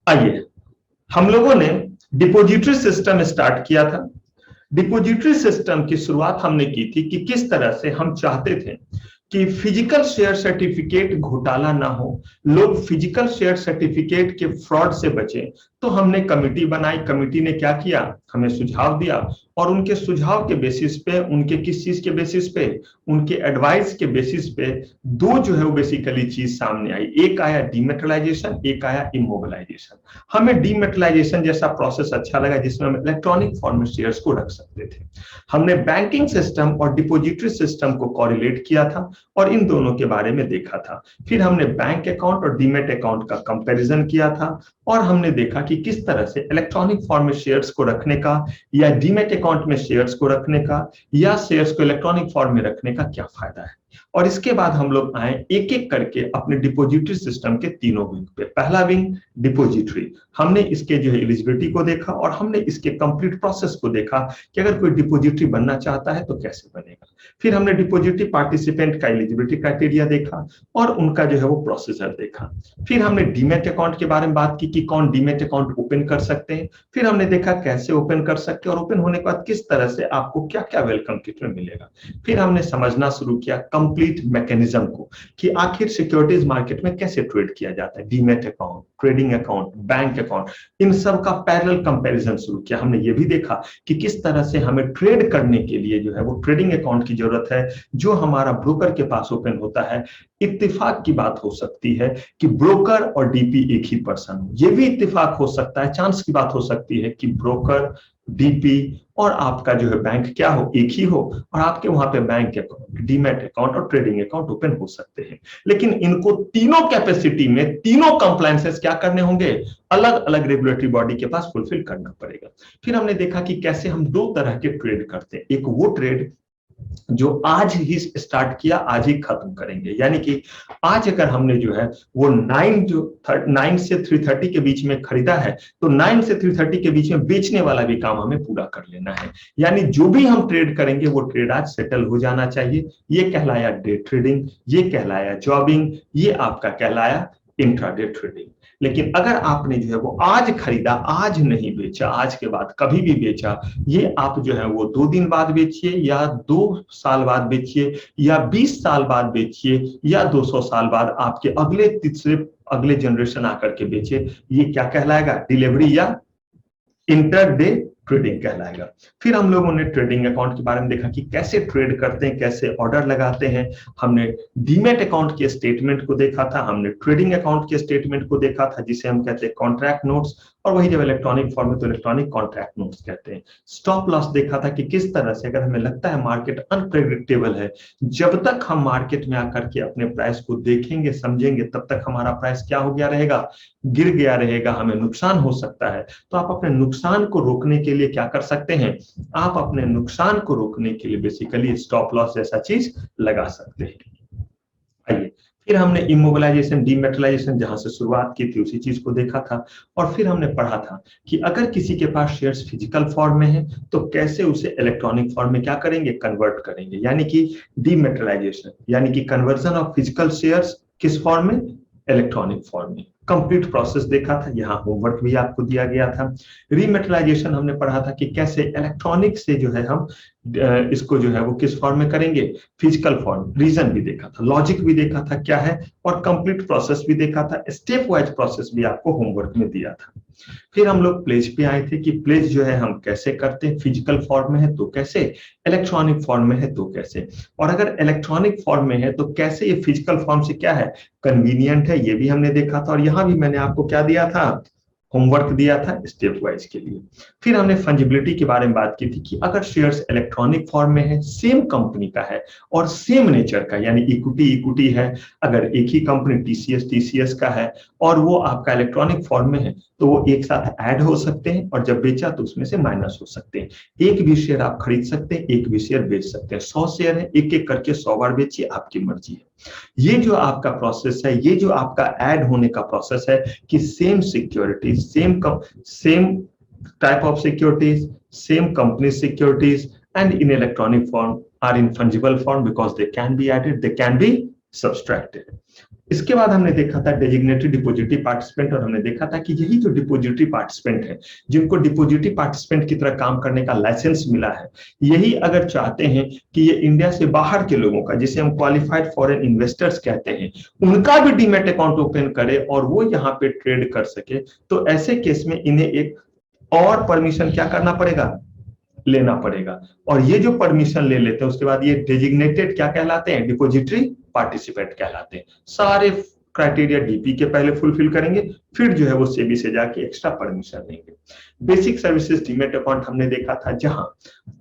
आइए, हम लोगों ने डिपॉजिटरी सिस्टम स्टार्ट किया था। डिपॉजिटरी सिस्टम की शुरुआत हमने की थी कि किस तरह से हम चाहते थे कि फिजिकल शेयर सर्टिफिकेट घोटाला ना हो, लोग फिजिकल शेयर सर्टिफिकेट के फ्रॉड से बचें। तो हमने कमिटी बनाई। कमिटी ने क्या किया, हमें सुझाव दिया और उनके सुझाव के बेसिस पे, उनके किस चीज के बेसिस पे, उनके एडवाइस के बेसिस पे दो जो है वो बेसिकली चीज सामने आई। एक आया डीमेटलाइजेशन, एक आया इमोबिलाइजेशन। हमें डीमेटलाइजेशन जैसा प्रोसेस अच्छा लगा जिसमें हम इलेक्ट्रॉनिक फॉर्म में शेयर्स को रख सकते थे। हमने बैंकिंग सिस्टम और डिपॉजिटरी सिस्टम को कोरिलेट किया था और इन दोनों के बारे में देखा था। फिर हमने बैंक अकाउंट और डीमेट अकाउंट का कंपैरिजन किया था और हमने देखा कि किस तरह से इलेक्ट्रॉनिक फॉर्म में शेयर्स को रखने का या डीमेट अकाउंट में शेयर्स को रखने का या शेयर्स को इलेक्ट्रॉनिक फॉर्म में रखने का क्या फायदा है। और इसके बाद हम लोग आए एक एक करके अपने डिपॉजिटरी सिस्टम के तीनों विंग पे। पहला विंग डिपॉजिटरी, हमने इसके जो है एलिजिबिलिटी को देखा और हमने इसके कंप्लीट प्रोसेस को देखा कि अगर कोई डिपॉजिटरी बनना चाहता है तो कैसे बनेगा। फिर हमने डिपॉजिटरी पार्टिसिपेंट का एलिजिबिलिटी क्राइटेरिया देखा और उनका जो है वो प्रोसीजर देखा। फिर हमने डीमेट अकाउंट के बारे में बात की कि कौन डीमेट अकाउंट ओपन कर सकते हैं। फिर हमने देखा कैसे ओपन कर सकते हैं और ओपन होने के बाद किस तरह से आपको क्या क्या वेलकम किट में मिलेगा। फिर हमने समझना शुरू किया कंप्लीट मैकेनिज्म को कि आखिर सिक्योरिटीज मार्केट में कैसे ट्रेड किया जाता है। Demat account, trading account, bank account, इन सब का पैरेलल कंपैरिजन शुरू किया। हमने ये भी देखा कि किस तरह से हमें ट्रेड करने के लिए जो है वो ट्रेडिंग अकाउंट की जरूरत है जो हमारा ब्रोकर के पास ओपन होता है। इत्तेफाक की बात हो सकती है कि ब्रोकर और डीपी एक ही पर्सन हो। यह भी इत्तेफाक हो सकता है, चांस की बात हो सकती है कि ब्रोकर, डीपी और आपका जो है बैंक क्या हो, एक ही हो और आपके वहां पे बैंक अकाउंट, डीमैट अकाउंट और ट्रेडिंग अकाउंट ओपन हो सकते हैं। लेकिन इनको तीनों कैपेसिटी में तीनों कंप्लायंसेस क्या करने होंगे, अलग अलग रेगुलेटरी बॉडी के पास फुलफिल करना पड़ेगा। फिर हमने देखा कि कैसे हम दो तरह के ट्रेड करते हैं। एक वो ट्रेड जो आज ही स्टार्ट किया, आज ही खत्म करेंगे, यानी कि आज अगर हमने जो है वो 9 से 3:30 के बीच में खरीदा है तो 9 से 3:30 के बीच में बेचने वाला भी काम हमें पूरा कर लेना है। यानी जो भी हम ट्रेड करेंगे वो ट्रेड आज सेटल हो जाना चाहिए। ये कहलाया डे ट्रेडिंग, ये कहलाया जॉबिंग, ये आपका कहलाया इंट्राडे ट्रेडिंग। लेकिन अगर आपने जो है वो आज खरीदा, आज नहीं बेचा, आज के बाद कभी भी बेचा, ये आप जो है वो 2 दिन बाद बेचिए या 2 साल बाद बेचिए या 20 साल बाद बेचिए या 200 साल बाद आपके अगले तीसरे अगले जनरेशन आकर के बेचिए, ये क्या कहलाएगा, डिलीवरी या इंटरडे ट्रेडिंग कहलाएगा। फिर हम लोगों ने ट्रेडिंग अकाउंट के बारे में देखा कि कैसे ट्रेड करते हैं, कैसे ऑर्डर लगाते हैं। हमने डीमेट अकाउंट के स्टेटमेंट को देखा था, हमने ट्रेडिंग अकाउंट के स्टेटमेंट को देखा था जिसे हम कहते हैं कॉन्ट्रैक्ट नोट्स, और वही जब इलेक्ट्रॉनिक फॉर्म में तो इलेक्ट्रॉनिक कॉन्ट्रैक्ट नोट्स कहते हैं। स्टॉप लॉस देखा था कि किस तरह से अगर हमें लगता है मार्केट अनप्रेडिक्टेबल है, जब तक हम मार्केट में आकर के अपने प्राइस को देखेंगे समझेंगे तब तक हमारा प्राइस क्या हो गया रहेगा, गिर गया रहेगा, हमें नुकसान हो सकता है। तो आप अपने नुकसान को रोकने के लिए क्या कर सकते हैं, आप अपने नुकसान को रोकने के लिए बेसिकली स्टॉप लॉस जैसा चीज लगा सकते हैं। आइए, फिर हमने इमोबिलाइजेशन, डीमेटलाइजेशन जहां से शुरुआत की थी उसी चीज को देखा था और फिर हमने पढ़ा था कि अगर किसी के पास शेयर्स फिजिकल फॉर्म में है तो कैसे उसे इलेक्ट्रॉनिक फॉर्म में क्या करेंगे, कन्वर्ट करेंगे, यानी कि डीमेटलाइजेशन, यानी कि कन्वर्जन ऑफ फिजिकल शेयर्स किस फॉर्म में, इलेक्ट्रॉनिक फॉर्म में। कंप्लीट प्रोसेस देखा था, यहाँ होमवर्क भी आपको दिया गया था। रीमेटलाइजेशन हमने पढ़ा था कि कैसे इलेक्ट्रॉनिक से जो है हम इसको जो है वो किस फॉर्म में करेंगे, फिजिकल फॉर्म। रीजन भी देखा था, लॉजिक भी देखा था क्या है, और कंप्लीट प्रोसेस भी देखा था। स्टेप वाइज प्रोसेस भी आपको होमवर्क में दिया था। फिर हम लोग प्लेज पे आए थे कि प्लेज जो है हम कैसे करते हैं, फिजिकल फॉर्म में है तो कैसे, इलेक्ट्रॉनिक फॉर्म में है तो कैसे, और अगर इलेक्ट्रॉनिक फॉर्म में है तो कैसे ये फिजिकल फॉर्म से क्या है, कन्वीनियंट है, ये भी हमने देखा था। और यहां भी मैंने आपको क्या दिया था, होमवर्क दिया था स्टेप वाइज के लिए। फिर हमने फंजिबिलिटी के बारे में बात की थी कि अगर शेयर्स इलेक्ट्रॉनिक फॉर्म में है, सेम कंपनी का है और सेम नेचर का, यानी इक्विटी इक्विटी है, अगर एक ही कंपनी टीसीएस टीसीएस का है और वो आपका इलेक्ट्रॉनिक फॉर्म में है तो वो एक साथ ऐड हो सकते हैं और जब बेचा तो उसमें से माइनस हो सकते हैं। एक भी शेयर आप खरीद सकते हैं, एक भी शेयर बेच सकते हैं। 100 शेयर है, एक एक करके 100 बार बेचिए, आपकी मर्जी है। ये जो आपका प्रोसेस है, ये जो आपका ऐड होने का प्रोसेस है कि same securities, same type of securities, same company securities, and in electronic form are in fungible form because they can be added, they can be subtracted. इसके बाद हमने देखा था डेजिग्नेटेड डिपोजिटरी पार्टिसिपेंट, और हमने देखा था कि यही जो डिपोजिटरी पार्टिसिपेंट है, जिनको डिपोजिटरी पार्टिसिपेंट की तरह काम करने का लाइसेंस मिला है, यही अगर चाहते हैं कि ये इंडिया से बाहर के लोगों का, जिसे हम क्वालिफाइड फॉरेन इन्वेस्टर्स कहते हैं, उनका भी डीमैट अकाउंट ओपन करे और वो यहाँ पे ट्रेड कर सके, तो ऐसे केस में इन्हें एक और परमिशन क्या करना पड़ेगा, लेना पड़ेगा। और ये जो परमिशन ले लेते हैं उसके बाद ये डेजिग्नेटेड क्या कहलाते हैं, डिपोजिटरी पार्टिसिपेंट कहलाते हैं। सारे क्राइटेरिया डीपी के पहले फुलफिल करेंगे, फिर जो है वो सेबी से जाके एक्स्ट्रा परमिशन लेंगे। बेसिक सर्विसेज डीमैट अकाउंट हमने देखा था, जहां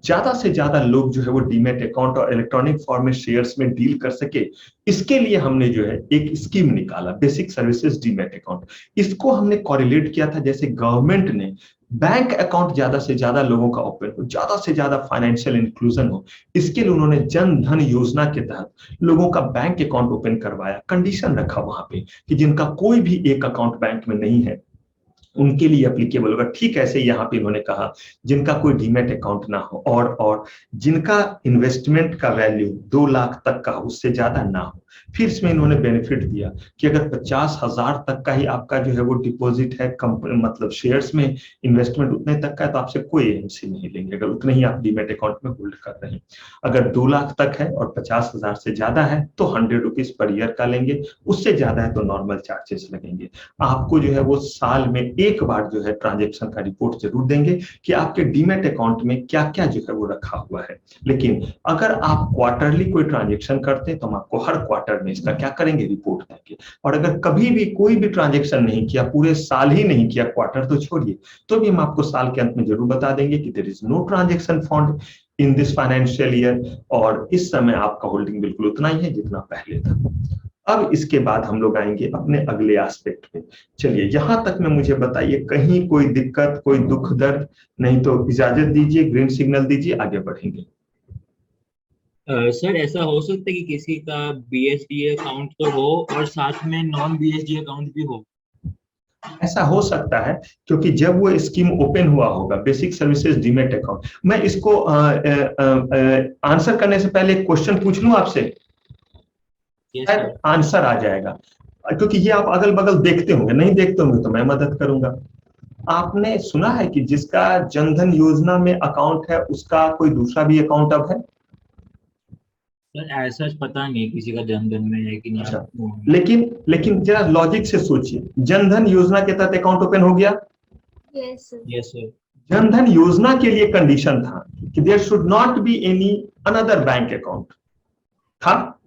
ज्यादा से ज्यादा लोग जो है वो डीमैट अकाउंट और इलेक्ट्रॉनिक फॉर्म में शेयर्स में डील कर सके, इसके लिए हमने जो है एक स्कीम निकाला, बेसिक सर्विसेज डीमैट अकाउंट। इसको हमने कॉरिलेट किया था, जैसे गवर्नमेंट ने बैंक अकाउंट ज्यादा से ज्यादा लोगों का ओपन हो, ज्यादा से ज्यादा फाइनेंशियल इंक्लूजन हो, इसके लिए उन्होंने जन धन योजना के तहत लोगों का बैंक अकाउंट ओपन करवाया। कंडीशन रखा वहां पे कि जिनका कोई भी एक अकाउंट बैंक में नहीं है उनके लिए एप्लीकेबल होगा। ठीक ऐसे यहाँ पे इन्होंने कहा जिनका कोई डीमैट अकाउंट ना हो और जिनका इन्वेस्टमेंट का वैल्यू 2 लाख तक का हो, उससे ज्यादा ना हो। फिर इसमें इन्होंने बेनिफिट दिया कि अगर 50,000 तक का ही आपका जो है वो डिपॉजिट है, मतलब शेयर्स में इन्वेस्टमेंट उतने तक का है, तो आपसे कोई एएमसी नहीं लेंगे, अगर उतने ही आप डीमैट अकाउंट में होल्ड कर रहे हैं। अगर 2 लाख तक है और 50,000 से ज्यादा है तो 100 रुपीज पर ईयर का लेंगे, उससे ज्यादा है तो नॉर्मल चार्जेस लगेंगे। आपको जो है वो साल में एक बार जो है ट्रांजेक्शन का रिपोर्ट जरूर देंगे कि आपके डीमैट अकाउंट में क्या क्या जो है वो रखा हुआ है। लेकिन अगर आप क्वार्टरली कोई ट्रांजेक्शन करते हैं तो हम आपको हर क्वार्टर में इसका क्या करेंगे, रिपोर्ट देंगे। और अगर कभी भी कोई भी ट्रांजेक्शन नहीं किया, पूरे साल ही नहीं किया, क्वार्टर तो छोड़िए, तो भी हम आपको साल के अंत में जरूर बता देंगे कि there is no transaction found in this financial year, और इस समय आपका होल्डिंग बिल्कुल उतना ही है जितना पहले था। अब इसके बाद हम लोग आएंगे अपने अगले एस्पेक्ट पे। चलिए यहां तक में मुझे बताइए, कहीं कोई दिक्कत, कोई दुख दर्द? नहीं तो इजाजत दीजिए, ग्रीन सिग्नल दीजिए, आगे बढ़ेंगे। सर ऐसा हो सकता है कि किसी का बीएसडी अकाउंट तो हो और साथ में नॉन बीएसडी अकाउंट भी हो? ऐसा हो सकता है, क्योंकि जब वो स्कीम ओपन हुआ होगा, बेसिक सर्विसेज डीमैट अकाउंट, मैं इसको आंसर करने से पहले एक क्वेश्चन पूछ लूं आपसे, आंसर आ जाएगा, क्योंकि ये आप अगल बगल देखते होंगे, नहीं देखते होंगे तो मैं मदद करूंगा। आपने सुना है कि जिसका जनधन योजना में अकाउंट है उसका कोई दूसरा भी अकाउंट अब है? ऐसा पता नहीं किसी का जनधन में है कि नहीं। अच्छा, लेकिन जरा लॉजिक से सोचिए, जनधन योजना के तहत अकाउंट ओपन हो गया? Yes sir. जनधन योजना के लिए कंडीशन था कि there should not be any another bank account, था?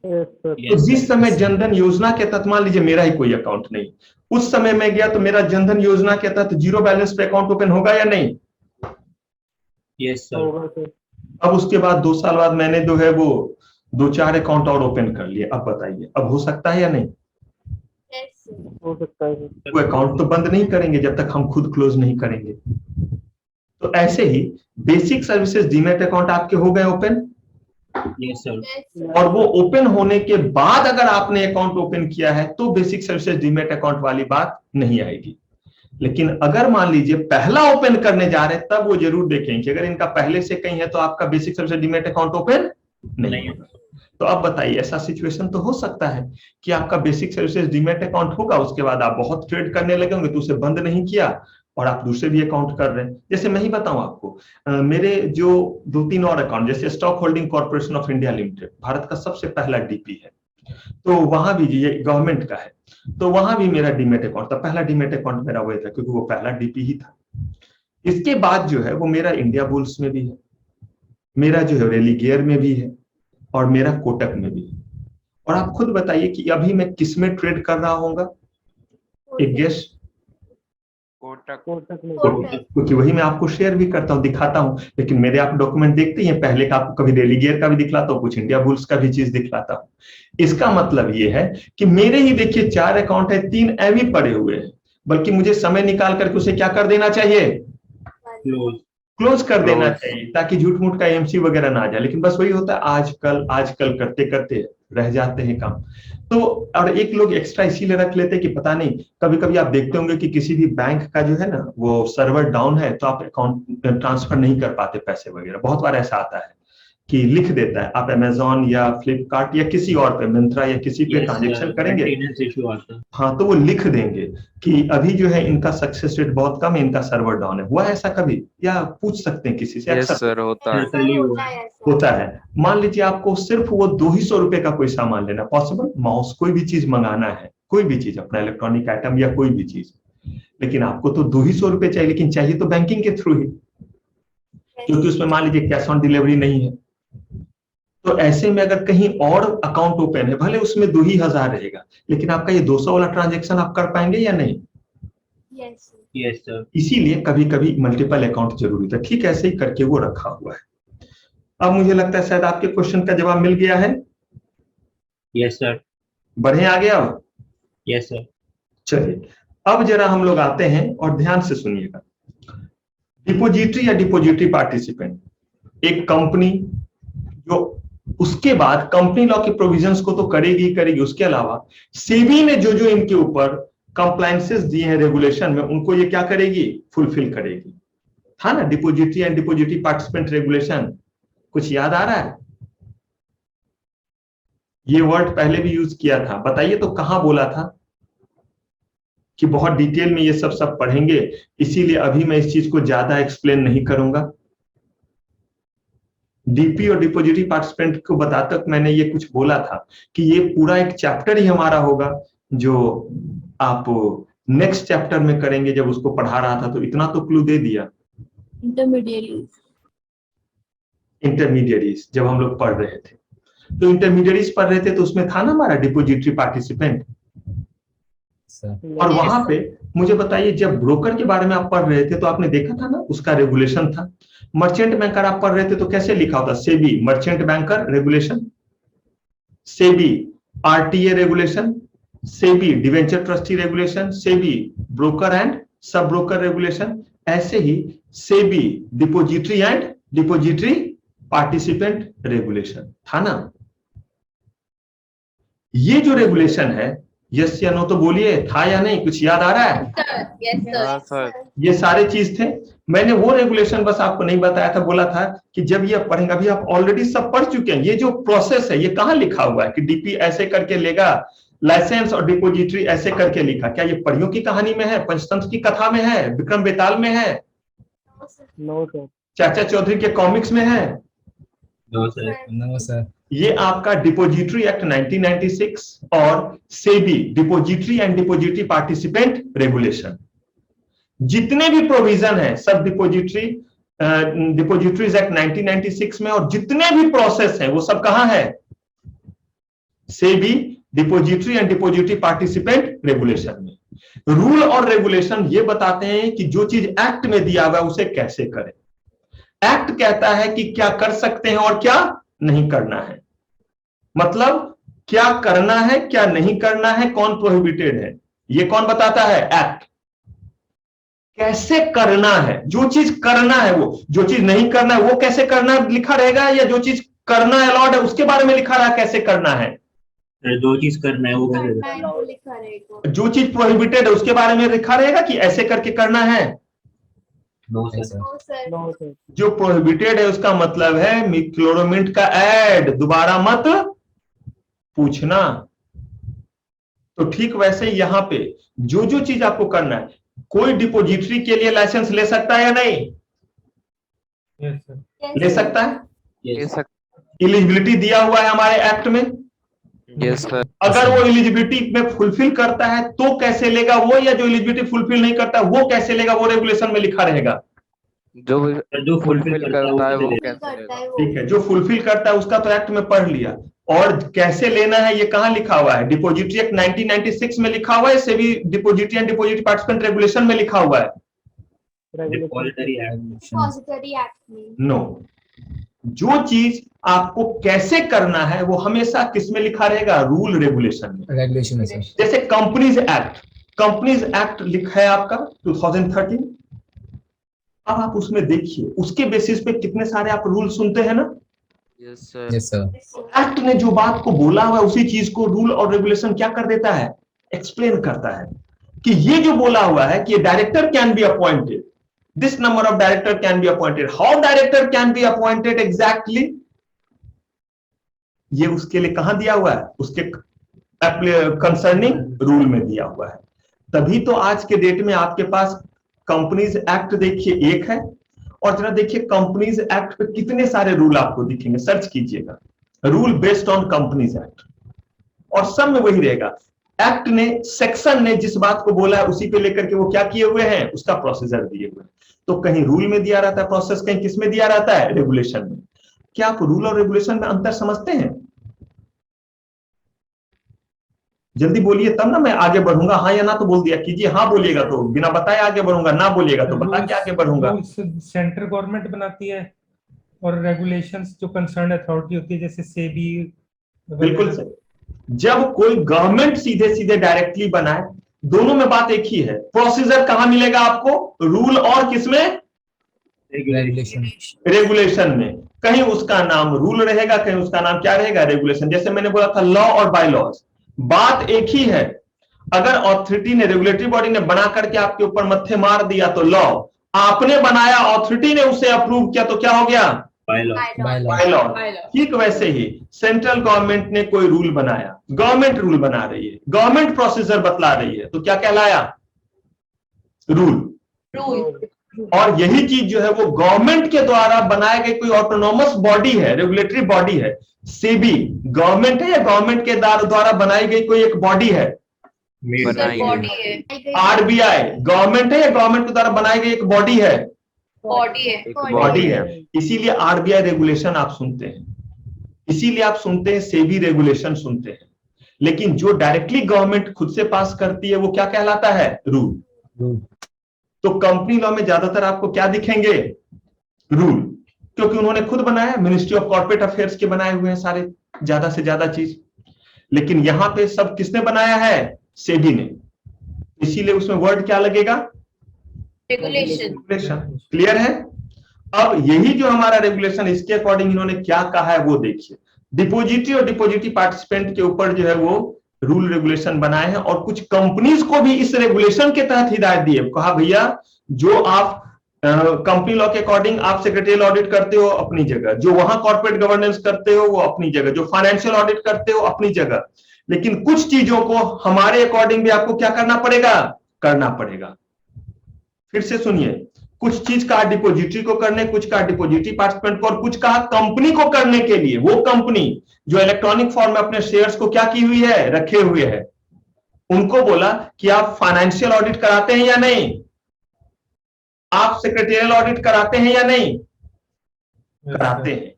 तो जिस समय जनधन योजना के तहत, मान लीजिए मेरा ही कोई अकाउंट नहीं, उस समय मैं गया तो मेरा जनधन योजना के तहत जीरो बैलेंस पे अकाउंट ओपन होगा या नहीं? Yes sir. अब उसके बाद 2 साल बाद मैंने जो है वो 2-4 अकाउंट और ओपन कर लिए, अब बताइए अब हो सकता है या नहीं? हो सकता है। वो अकाउंट तो बंद नहीं करेंगे जब तक हम खुद क्लोज नहीं करेंगे। तो ऐसे ही बेसिक सर्विसेज डीमैट अकाउंट आपके हो गए ओपन। Yes sir. और वो ओपन होने के बाद अगर आपने अकाउंट ओपन किया है तो बेसिक सर्विसेज डीमैट अकाउंट वाली बात नहीं आएगी। लेकिन अगर मान लीजिए पहला ओपन करने जा रहे हैं, तब वो जरूर देखें कि अगर इनका पहले से कहीं है तो आपका basic services demat account open नहीं होगा। तो अब बताइए, ऐसा सिचुएशन तो हो सकता है कि आपका बेसिक सर्विसेज डीमैट अकाउंट होगा, उसके बाद आप बहुत ट्रेड करने लगे होंगे तो उसे बंद नहीं किया और आप दूसरे भी अकाउंट कर रहे हैं। जैसे मैं ही बताऊं आपको, मेरे जो 2-3 और अकाउंट, जैसे stock holding corporation of India limited, Bharat का सबसे पहला डीपी है, तो वहां भी ये गवर्नमेंट का है, तो वहां भी मेरा डीमैट अकाउंट था। पहला डीमैट अकाउंट मेरा वही था क्योंकि वो पहला डीपी ही था। इसके बाद जो है वो मेरा इंडिया बुल्स में भी है, मेरा जो है रेलिगेयर में भी है, और मेरा कोटक में भी है। और आप खुद बताइए कि अभी मैं किस में ट्रेड कर रहा होगा? एक गेस। कोटक में। क्योंकि वही मैं आपको शेयर भी करता हूं, दिखाता हूं, लेकिन मेरे आप डॉक्यूमेंट देखते हैं, पहले का आपको कभी रेलिगेयर का भी दिखलाता हूं, कुछ इंडिया बुल्स का भी चीज दिखलाता हूं। इसका मतलब ये है कि मेरे ही देखिए 4 अकाउंट है, 3 एवी पड़े हुए हैं, बल्कि मुझे समय निकाल करके उसे क्या कर देना चाहिए, क्लोज कर देना चाहिए, ताकि झूठ मूठ का एमसी वगैरह ना आ जाए। लेकिन बस वही होता है, आजकल करते करते रह जाते हैं काम। तो और एक लोग एक्स्ट्रा इसीलिए रख लेते हैं कि पता नहीं, कभी कभी आप देखते होंगे कि किसी भी बैंक का जो है ना वो सर्वर डाउन है तो आप अकाउंट ट्रांसफर नहीं कर पाते पैसे वगैरह, बहुत बार ऐसा आता है कि लिख देता है, आप अमेजोन या फ्लिपकार्ट या किसी और पे, मिंत्रा या किसी पे ट्रांजेक्शन करेंगे, मेंटेनेंस इशू आता है। हाँ, तो वो लिख देंगे कि अभी जो है इनका सक्सेस रेट बहुत कम है, इनका सर्वर डाउन है। हुआ है ऐसा कभी? या पूछ सकते हैं किसी से? यस अक्सर सर, होता है। Certainly हुआ है। होता है। मान लीजिए आपको सिर्फ वो 200 रुपए का कोई सामान लेना, पॉसिबल, माउस कोई भी चीज मंगाना है, कोई भी चीज, अपना इलेक्ट्रॉनिक आइटम या कोई भी चीज, लेकिन आपको तो 200 रुपए चाहिए, लेकिन चाहिए तो बैंकिंग के थ्रू ही, क्योंकि उसमें मान लीजिए कैश ऑन डिलीवरी नहीं है। तो ऐसे में अगर कहीं और अकाउंट ओपन है, भले उसमें 2,000 रहेगा, लेकिन आपका ये 200 वाला ट्रांजेक्शन आप कर पाएंगे या नहीं? Yes sir. इसीलिए कभी कभी मल्टीपल अकाउंट जरूरी था। ठीक ऐसे ही करके वो रखा हुआ है। अब मुझे लगता है शायद आपके क्वेश्चन का जवाब मिल गया है। Yes sir. बढ़े आगे अब? Yes sir. चलिए अब जरा हम लोग आते हैं और ध्यान से सुनिएगा। डिपोजिटरी या डिपोजिटरी पार्टिसिपेंट, एक कंपनी जो उसके बाद कंपनी लॉ के प्रोविजंस को तो करेगी ही करेगी, उसके अलावा सेबी ने जो जो इनके ऊपर कंप्लायंसेस दिए हैं रेगुलेशन में, उनको ये क्या करेगी? फुलफिल करेगी। था ना depository and depository participant regulation? कुछ याद आ रहा है? ये वर्ड पहले भी यूज किया था, बताइए तो कहां बोला था कि बहुत डिटेल में ये सब पढ़ेंगे, इसीलिए अभी मैं इस चीज को ज्यादा एक्सप्लेन नहीं करूंगा। डीपी और डिपोजिटरी पार्टिसिपेंट को बताते वक्त मैंने ये कुछ बोला था कि ये पूरा एक चैप्टर ही हमारा होगा, जो आप नेक्स्ट चैप्टर में करेंगे। जब उसको पढ़ा रहा था तो इतना तो क्लू दे दिया। इंटरमीडिएरीज जब हम लोग पढ़ रहे थे, तो इंटरमीडिएरीज पढ़ रहे थे तो उसमें था ना हमारा डिपोजिटरी पार्टिसिपेंट। और वहां पे मुझे बताइए, जब ब्रोकर के बारे में आप पढ़ रहे थे तो आपने देखा था ना उसका रेगुलेशन था। मर्चेंट बैंकर आप पढ़ रहे थे तो कैसे लिखा होता? SEBI merchant banker regulation, SEBI RTA regulation, SEBI debenture trustee regulation, SEBI broker and sub broker regulation. ऐसे ही SEBI depository and depository participant regulation था ना। ये जो रेगुलेशन है, यस या नो तो बोलिए, था या नहीं? कुछ याद आ रहा है? हाँ सर। ये सारे चीज थे। मैंने वो रेगुलेशन बस आपको नहीं बताया था, बोला था कि जब ये पढ़ेंगे, अभी आप ऑलरेडी सब पढ़ चुके हैं। ये जो प्रोसेस है ये कहां लिखा हुआ है कि डीपी ऐसे करके लेगा लाइसेंस और डिपोजिटरी ऐसे करके लिखा? क्या ये परियों की कहानी में है, पंचतंत्र की कथा में है, विक्रम बेताल में है, नो सर। चाचा चौधरी के कॉमिक्स में है? No sir. No sir. ये आपका डिपोजिटरी एक्ट 1996 और SEBI depository and depository participant regulation, जितने भी प्रोविजन है सब डिपोजिटरीज एक्ट 1996 में, और जितने भी प्रोसेस है वो सब कहां है? SEBI depository and depository participant regulation में। रूल और रेगुलेशन ये बताते हैं कि जो चीज एक्ट में दिया हुआ है उसे कैसे करें। एक्ट कहता है कि क्या कर सकते हैं और क्या नहीं करना है, मतलब क्या करना है क्या नहीं करना है, कौन प्रोहिबिटेड है, ये कौन बताता है? एक्ट। कैसे करना है, जो चीज करना है वो, जो चीज नहीं करना है वो कैसे करना लिखा रहेगा, या जो चीज करना अलाउड है उसके बारे में लिखा रहा कैसे करना है? दो चीज करना है वो कैसे? जो चीज प्रोहिबिटेड है उसके बारे में लिखा रहेगा कि ऐसे करके करना है? No sir. No sir. जो प्रोहिबिटेड है उसका मतलब है मिक्लोरोमिंट का ऐड दोबारा मत पूछना। तो ठीक वैसे ही यहां पे जो जो चीज आपको करना है, कोई डिपोजिटरी के लिए लाइसेंस ले सकता है या नहीं? ले सकता है। ये सर। एलिजिबिलिटी दिया हुआ है हमारे एक्ट में। Yes sir. अगर वो एलिजिबिलिटी में फुलफिल करता है तो कैसे लेगा वो, या जो एलिजिबिलिटी फुलफिल नहीं करता वो कैसे लेगा? वो रेगुलेशन में लिखा रहेगा। जो फुलफिल करता है वो कैसे लेगा? ठीक है, जो फुलफिल करता है उसका तो एक्ट में पढ़ लिया, और कैसे लेना है ये कहां लिखा हुआ है? डिपोजिटरी एक्ट 1996 में लिखा हुआ है, SEBI depository and depository participant regulation में लिखा हुआ है। डिपॉजिटरी एक्ट में नो, जो चीज आपको कैसे करना है वो हमेशा किस में लिखा रहेगा? रूल रेगुलेशन में। रेगुलेशन में सर। जैसे कंपनीज एक्ट लिखा है आपका 2013। अब आप उसमें देखिए, उसके बेसिस पे कितने सारे आप रूल सुनते हैं ना। Yes sir. Yes sir. Act ने जो बात को बोला हुआ है उसी चीज को रूल और रेगुलेशन क्या कर देता है? एक्सप्लेन करता है कि ये जो बोला हुआ है कि director can be appointed, this number of director can be appointed, how director can be appointed exactly, ये उसके लिए कहां दिया हुआ है, उसके कंसर्निंग रूल में दिया हुआ है। तभी तो आज के डेट में आपके पास कंपनीज एक्ट देखिए एक है, और जरा देखिए कंपनीज एक्ट पे कितने सारे रूल आपको दिखेंगे, सर्च कीजिएगा rule based on companies act, और सब में वही रहेगा। एक्ट ने, सेक्शन ने जिस बात को बोला है उसी पे लेकर के वो क्या किए हुए हैं, उसका प्रोसीजर दिए हुए हैं। तो कहीं रूल में दिया रहता है प्रोसेस, कहीं किस में दिया रहता है, रेगुलेशन में। क्या आप रूल और रेगुलेशन में अंतर समझते हैं? जल्दी बोलिए तब ना मैं आगे बढ़ूंगा, हाँ या ना तो बोल दिया कीजिए, हाँ बोलिएगा तो बिना बताए आगे बढ़ूंगा, ना बोलिएगा तो बता के आगे बढ़ूंगा। सेंट्रल गवर्नमेंट बनाती है और रेगुलेशंस जो कंसर्न अथॉरिटी होती है जैसे सेबी। बिल्कुल सही। जब कोई गवर्नमेंट सीधे सीधे डायरेक्टली बनाए, दोनों में बात एक ही है, प्रोसीजर कहां मिलेगा आपको, रूल और किसमें, रेगुलेशन में। कहीं उसका नाम रूल रहेगा, कहीं उसका नाम क्या रहेगा, रेगुलेशन। जैसे मैंने बोला था लॉ और बाय लॉज, बात एक ही है। अगर अथॉरिटी ने, रेगुलेटरी बॉडी ने बना करके आपके ऊपर मत्थे मार दिया तो लॉ, आपने बनाया, अथॉरिटी ने उसे अप्रूव किया तो क्या हो गया, बाय लॉ। ठीक वैसे ही सेंट्रल गवर्नमेंट ने कोई रूल बनाया, गवर्नमेंट रूल बना रही है, गवर्नमेंट प्रोसीजर बतला रही है, तो क्या कहलाया, रूल। और यही चीज जो है वो गवर्नमेंट के द्वारा बनाए गए कोई ऑटोनोमस बॉडी है, रेगुलेटरी बॉडी है, सेबी गवर्नमेंट है या गवर्नमेंट के द्वारा बनाई गई कोई एक बॉडी है, आरबीआई गवर्नमेंट है या गवर्नमेंट के द्वारा बनाई गई एक बॉडी है, बॉडी है। इसीलिए आरबीआई रेगुलेशन आप सुनते हैं, इसीलिए आप सुनते हैं सेबी रेगुलेशन सुनते हैं। लेकिन जो डायरेक्टली गवर्नमेंट खुद से पास करती है वो क्या कहलाता है, रूल। तो कंपनी लॉ में ज्यादातर आपको क्या दिखेंगे, रूल, क्योंकि उन्होंने खुद बनाया, मिनिस्ट्री ऑफ कॉर्पोरेट अफेयर्स के बनाए हुए हैं सारे, ज्यादा से ज्यादा चीज। लेकिन यहां पे सब किसने बनाया है, सेबी ने, इसीलिए उसमें वर्ड क्या लगेगा, रेगुलेशन। क्लियर है? अब यही जो हमारा रेगुलेशन, इसके अकॉर्डिंग इन्होंने क्या कहा है वो देखिए। डिपोजिटरी और डिपोजिटरी पार्टिसिपेंट के ऊपर जो है वो रूल रेगुलेशन बनाए हैं, और कुछ कंपनीज को भी इस रेगुलेशन के तहत हिदायत दी है। कहा भैया जो आप कंपनी लॉ के अकॉर्डिंग आप सेक्रेटरियल ऑडिट करते हो अपनी जगह, जो वहां कॉर्पोरेट गवर्नेंस करते हो वो अपनी जगह, जो फाइनेंशियल ऑडिट करते हो अपनी जगह, लेकिन कुछ चीजों को हमारे अकॉर्डिंग भी आपको क्या करना पड़ेगा, करना पड़ेगा। फिर से सुनिए, कुछ चीज कहा डिपोजिटरी को करने, कुछ कहा डिपोजिटरी पार्टिसिपेंट को, और कुछ कहा कंपनी को करने के लिए, वो कंपनी जो इलेक्ट्रॉनिक फॉर्म में अपने शेयर्स को क्या की हुई है, रखे हुए है, उनको बोला कि आप फाइनेंशियल ऑडिट कराते हैं या नहीं, आप सेक्रेटरियल ऑडिट कराते हैं या नहीं, कराते हैं।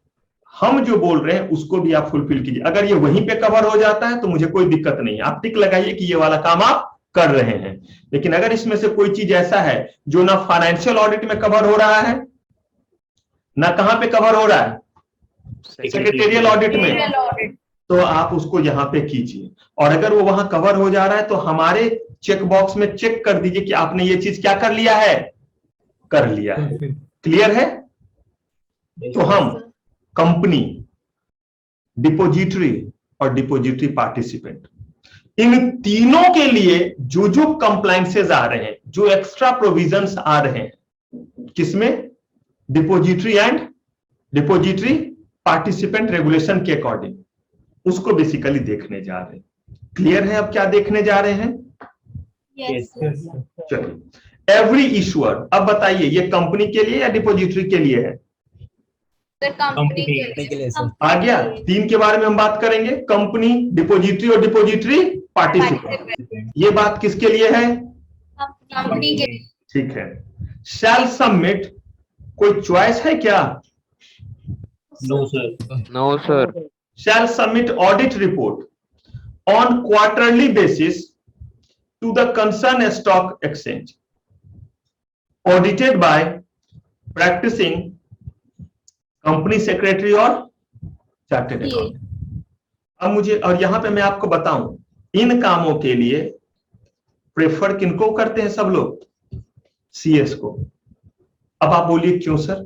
हम जो बोल रहे हैं उसको भी आप फुलफिल कीजिए। अगर ये वहीं पे कवर हो जाता है तो मुझे कोई दिक्कत नहीं है, आप टिक लगाइए कि ये वाला काम आप कर रहे हैं। लेकिन अगर इसमें से कोई चीज ऐसा है जो ना फाइनेंशियल ऑडिट में कवर हो रहा है, ना कहां पे कवर हो रहा है, सेक्रेटरियल ऑडिट में, तो आप उसको यहां पे कीजिए। और अगर वो वहां कवर हो जा रहा है तो हमारे चेक बॉक्स में चेक कर दीजिए कि आपने ये चीज क्या कर लिया है, कर लिया है। क्लियर है? तो हम कंपनी, डिपोजिटरी और डिपोजिटरी पार्टिसिपेंट, इन तीनों के लिए जो जो कंप्लायंसेस आ रहे हैं, जो एक्स्ट्रा प्रोविजंस आ रहे हैं, किसमें, depository and depository participant regulation के अकॉर्डिंग, उसको बेसिकली देखने जा रहे हैं। क्लियर है अब क्या देखने जा रहे हैं? चलिए, एवरी इशूअर, अब बताइए ये कंपनी के लिए या डिपोजिटरी के लिए है? कंपनी के लिए सर। आ गया। तीन के बारे में हम बात करेंगे, कंपनी, डिपोजिटरी और डिपोजिटरी पार्टिसिपेंट। ये बात किसके लिए है? कंपनी के। ठीक है। शैल सबमिट, कोई चॉइस है क्या? No sir. No, sir. Shall submit audit report on quarterly basis to the concerned stock exchange, audited by practicing company secretary और चार्टेड अकाउंटेंट। अब मुझे, और यहां पे मैं आपको बताऊं, इन कामों के लिए प्रेफर किनको करते हैं सब लोग? सीएस को। अब आप बोलिए क्यों सर?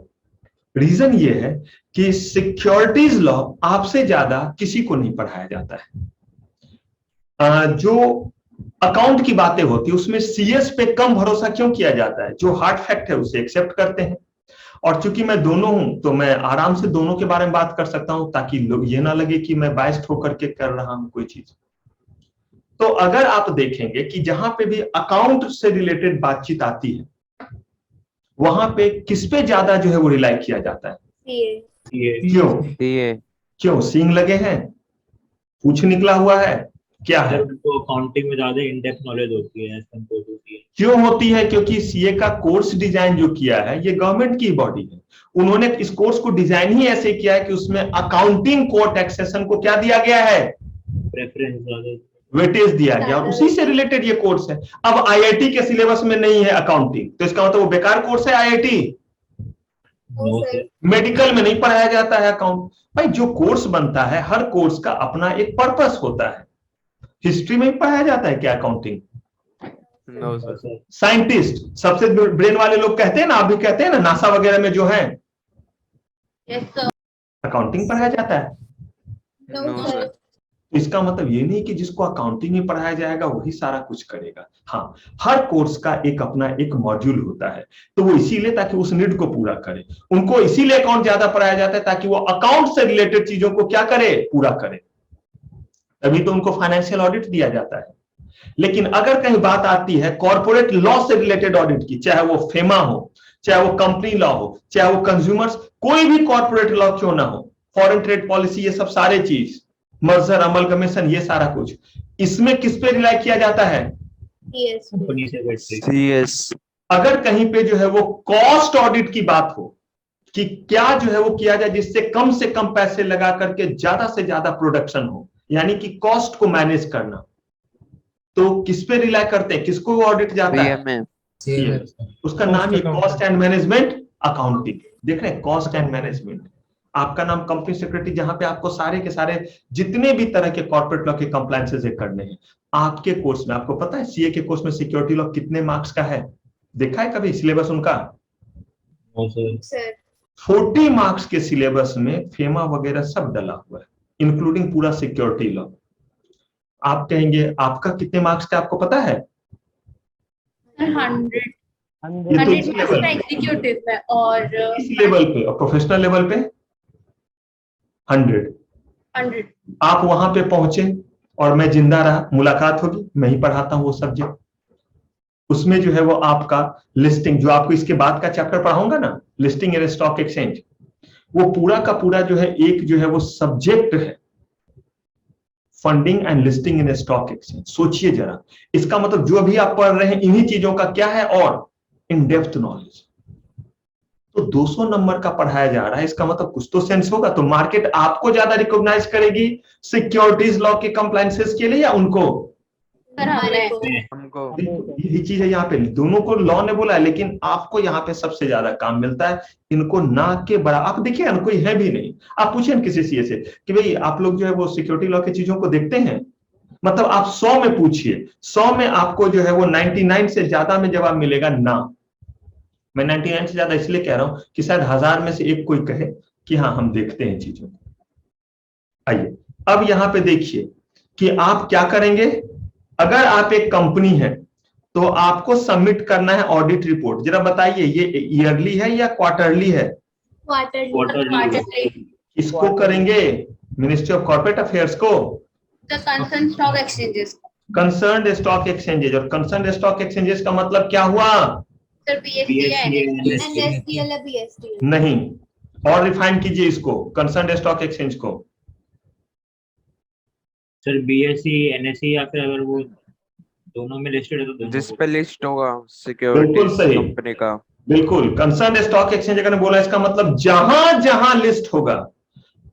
रीजन ये है कि सिक्योरिटीज लॉ आपसे ज्यादा किसी को नहीं पढ़ाया जाता है। जो अकाउंट की बातें होती है उसमें सीएस पे कम भरोसा क्यों किया जाता है? जो हार्ड फैक्ट है उसे एक्सेप्ट करते हैं, और चूंकि मैं दोनों हूं तो मैं आराम से दोनों के बारे में बात कर सकता हूं, ताकि लोग ये ना लगे कि मैं बायस्ड होकर के कर रहा हूं कोई चीज। तो अगर आप देखेंगे कि जहां पे भी अकाउंट से रिलेटेड बातचीत आती है वहां पे किस पे ज्यादा जो है वो रिलाई किया जाता है? क्यों? क्यों सींग लगे हैं, पूछ निकला हुआ है, क्या है? तो अकाउंटिंग में ज्यादा इन डेप्थ नॉलेज होती है, होती है। क्यों होती है? क्योंकि सीए का कोर्स डिजाइन जो किया है ये गवर्नमेंट की बॉडी है, उन्होंने इस कोर्स को डिजाइन ही ऐसे किया है कि उसमें अकाउंटिंग को, टैक्सेशन को क्या दिया गया है? प्रेफरेंस, वेटेज दिया गया, और उसी से रिलेटेड ये कोर्स है। अब आईआईटी के सिलेबस में नहीं है अकाउंटिंग, तो इसका मतलब वो बेकार कोर्स है आईआईटी। मेडिकल में नहीं पढ़ाया जाता है अकाउंट। भाई जो कोर्स बनता है हर कोर्स का अपना एक पर्पस होता है। हिस्ट्री में भी पढ़ाया जाता है क्या अकाउंटिंग? No sir. साइंटिस्ट सबसे ब्रेन वाले लोग कहते हैं ना, आप भी कहते हैं ना, नासा वगैरह में जो है अकाउंटिंग पढ़ाया जाता है। No sir. तो इसका मतलब ये नहीं कि जिसको अकाउंटिंग में पढ़ाया जाएगा वही सारा कुछ करेगा। हाँ, हर कोर्स का एक अपना एक मॉड्यूल होता है, तो वो इसीलिए ताकि उस नीड को पूरा करे। उनको इसीलिए अकाउंट ज्यादा पढ़ाया जाता है ताकि वो अकाउंट से रिलेटेड चीजों को क्या करे? पूरा करे। तभी तो उनको फाइनेंशियल ऑडिट दिया जाता है। लेकिन अगर कहीं बात आती है कॉर्पोरेट लॉ से रिलेटेड ऑडिट की, चाहे वो फेमा हो, चाहे वो कंपनी लॉ हो, चाहे वो कंज्यूमर्स, कोई भी कॉर्पोरेट लॉ क्यों ना हो, फॉरेन ट्रेड पॉलिसी, ये सब सारे चीज, मर्जर अमलगमेशन, ये सारा कुछ, इसमें किस पे रिलाई किया जाता है? सीएस। अगर कहीं पे जो है वो कॉस्ट ऑडिट की बात हो कि क्या जो है वो किया जाए जिससे कम से कम पैसे लगा करके ज्यादा से ज्यादा प्रोडक्शन हो, यानी कि कॉस्ट को मैनेज करना, तो किस पे रिलाई करते हैं? किसको वो ऑडिट जाता है? उसका नाम ही कॉस्ट एंड मैनेजमेंट अकाउंटिंग। देख रहे हैं, कॉस्ट एंड मैनेजमेंट। आपका नाम कंपनी सेक्रेटरी, जहां पे आपको सारे के सारे जितने भी तरह के कॉर्पोरेट लॉ के कंप्लायंसेस करने हैं आपके कोर्स में। आपको पता है सीए के कोर्स में सिक्योरिटी लॉ कितने मार्क्स का है? देखा है कभी सिलेबस उनका? 40 मार्क्स के सिलेबस में फेमा वगैरह सब डला हुआ है, इंक्लूडिंग पूरा सिक्योरिटी लॉ। आप कहेंगे आपका कितने मार्क्स का, आपको पता है? 100 ये तो इस लेवल पे, एग्जीक्यूटिव में, और इस लेवल पे, और प्रोफेशनल लेवल पे 100। आप वहां पे पहुंचे और मैं जिंदा रहा, मुलाकात होगी, मैं ही पढ़ाता हूं वो सब्जेक्ट। उसमें जो है वो आपका लिस्टिंग, जो आपको इसके बाद का चैप्टर पढ़ाऊंगा ना, लिस्टिंग इन स्टॉक एक्सचेंज, वो पूरा का पूरा जो है एक जो है वो सब्जेक्ट है, funding and listing in stock exchange. सोचिए जरा, इसका मतलब जो अभी आप पढ़ रहे हैं इन्हीं चीजों का क्या है और इन डेप्थ नॉलेज। तो 200 नंबर का पढ़ाया जा रहा है, इसका मतलब कुछ तो सेंस होगा। तो मार्केट आपको ज्यादा रिकॉग्नाइज करेगी सिक्योरिटीज लॉ के कंप्लायंसेस के लिए या उनको? हमको। यही चीज है यहाँ पे, दोनों को लॉ ने बोला है, लेकिन आपको यहाँ पे सबसे ज्यादा काम मिलता है। इनको ना के बड़ा, आप देखिए ना, कोई है भी नहीं। आप पूछिए ना किसी सीए से कि भाई आप लोग जो है वो सिक्योरिटी लॉ की चीजों को देखते हैं? मतलब आप 100 में पूछिए, 100 में आपको जो है वो 99 से ज्यादा में जवाब मिलेगा ना। मैं 99 से ज्यादा इसलिए कह रहा हूं कि शायद 1000 में से एक कोई कहे कि हाँ हम देखते हैं चीजों को। आइए अब यहां पे देखिए कि आप क्या करेंगे। अगर आप एक कंपनी है तो आपको सबमिट करना है ऑडिट रिपोर्ट। जरा बताइए ये ईयरली है या क्वार्टरली है? क्वार्टरली। किसको करेंगे? मिनिस्ट्री ऑफ कॉर्पोरेट अफेयर्स को, concern stock exchanges, concerned stock exchanges. और कंसर्न्ड स्टॉक एक्सचेंजेस का मतलब क्या हुआ? सर एनएसडीएल है, बीएसडीएल नहीं, और रिफाइन कीजिए इसको, कंसर्न्ड स्टॉक एक्सचेंज को। सर बीएससी, एनएससी, या फिर अगर वो दोनों में लिस्टेड है तो दोनों जिस को। पे लिस्ट होगा बिल्कुल सिक्योरिटी सही। कंपनी का। बिल्कुल, कंसर्न्ड स्टॉक एक्सचेंज अगर बोला, इसका मतलब जहां जहां लिस्ट होगा।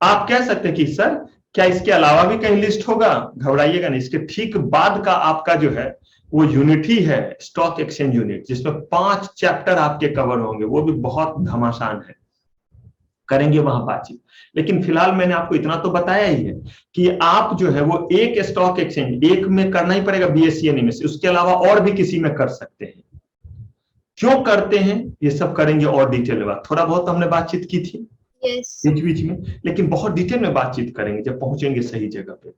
आप कह सकते हैं कि सर क्या इसके अलावा भी कहीं लिस्ट होगा? घबराइएगा नहीं, इसके ठीक बाद का आपका जो है वो यूनिट ही है स्टॉक एक्सचेंज यूनिट, जिसमें 5 चैप्टर आपके कवर होंगे, वो भी बहुत घमासान है, करेंगे वहां बातचीत। लेकिन फिलहाल मैंने आपको इतना तो बताया ही है कि आप जो है वो एक स्टॉक एक्सचेंज एक में करना ही पड़ेगा, बीएससी में से, उसके अलावा और भी किसी में कर सकते हैं। क्यों करते हैं ये सब करेंगे और डिटेल में, थोड़ा बहुत हमने बातचीत की थी बीच बीच में, लेकिन बहुत डिटेल में बातचीत करेंगे जब पहुंचेंगे सही जगह पे।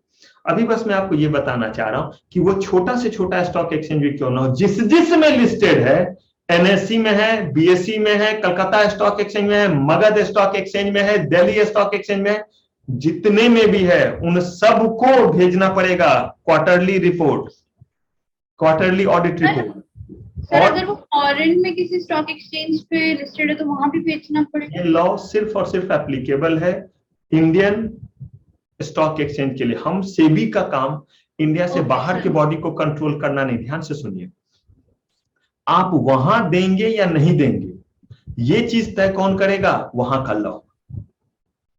अभी बस मैं आपको ये बताना चाह रहा हूं कि वो छोटा से छोटा स्टॉक एक्सचेंज भी क्यों ना हो, जिस जिसमें लिस्टेड है एनएससी में है, बीएससी में है, कलकत्ता स्टॉक एक्सचेंज में है, मगध स्टॉक एक्सचेंज में है, दिल्ली स्टॉक एक्सचेंज में है, जितने में भी है उन सबको भेजना पड़ेगा quarterly report, quarterly audit report. Sir और अगर वो फॉरेन में किसी स्टॉक एक्सचेंज पे लिस्टेड है तो वहां भी बेचना पड़ेगा? ये लॉ सिर्फ और सिर्फ एप्लीकेबल है इंडियन स्टॉक एक्सचेंज के लिए। हम सेबी का काम इंडिया से Okay, बाहर sir. के बॉडी को कंट्रोल करना नहीं। ध्यान से सुनिए, आप वहां देंगे या नहीं देंगे ये चीज तय कौन करेगा? वहां का लॉ।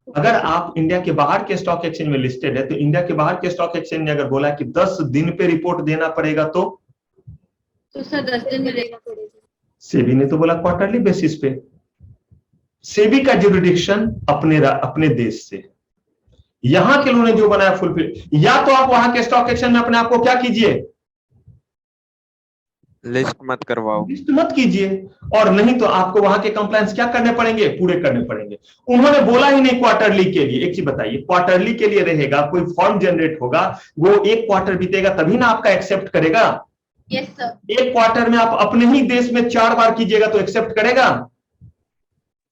अगर आप इंडिया के बाहर के स्टॉक एक्सचेंज में लिस्टेड है तो इंडिया के बाहर के स्टॉक एक्सचेंज ने अगर बोला कि 10 दिन पे रिपोर्ट देना पड़ेगा तो सर 10 दिन में देना पड़ेगा। सेबी ने तो बोला क्वार्टरली बेसिस पे। सेबी का जुरिडिक्शन अपने देश से, यहां के लोगों ने जो बनाया फुलफिल, या तो आप वहां के स्टॉक एक्सचेंज में अपने आप को क्या कीजिए, लिस्ट मत करवाओ, लिस्ट मत कीजिए, और नहीं तो आपको वहां के कंप्लायंस क्या करने पड़ेंगे? पूरे करने पड़ेंगे। उन्होंने बोला ही नहीं क्वार्टरली के लिए। एक चीज बताइए, क्वार्टरली के लिए रहेगा, कोई फॉर्म जनरेट होगा, वो एक क्वार्टर बीतेगा तभी ना आपका एक्सेप्ट करेगा। Yes sir. एक क्वार्टर में आप अपने ही देश में 4 बार कीजिएगा तो एक्सेप्ट करेगा?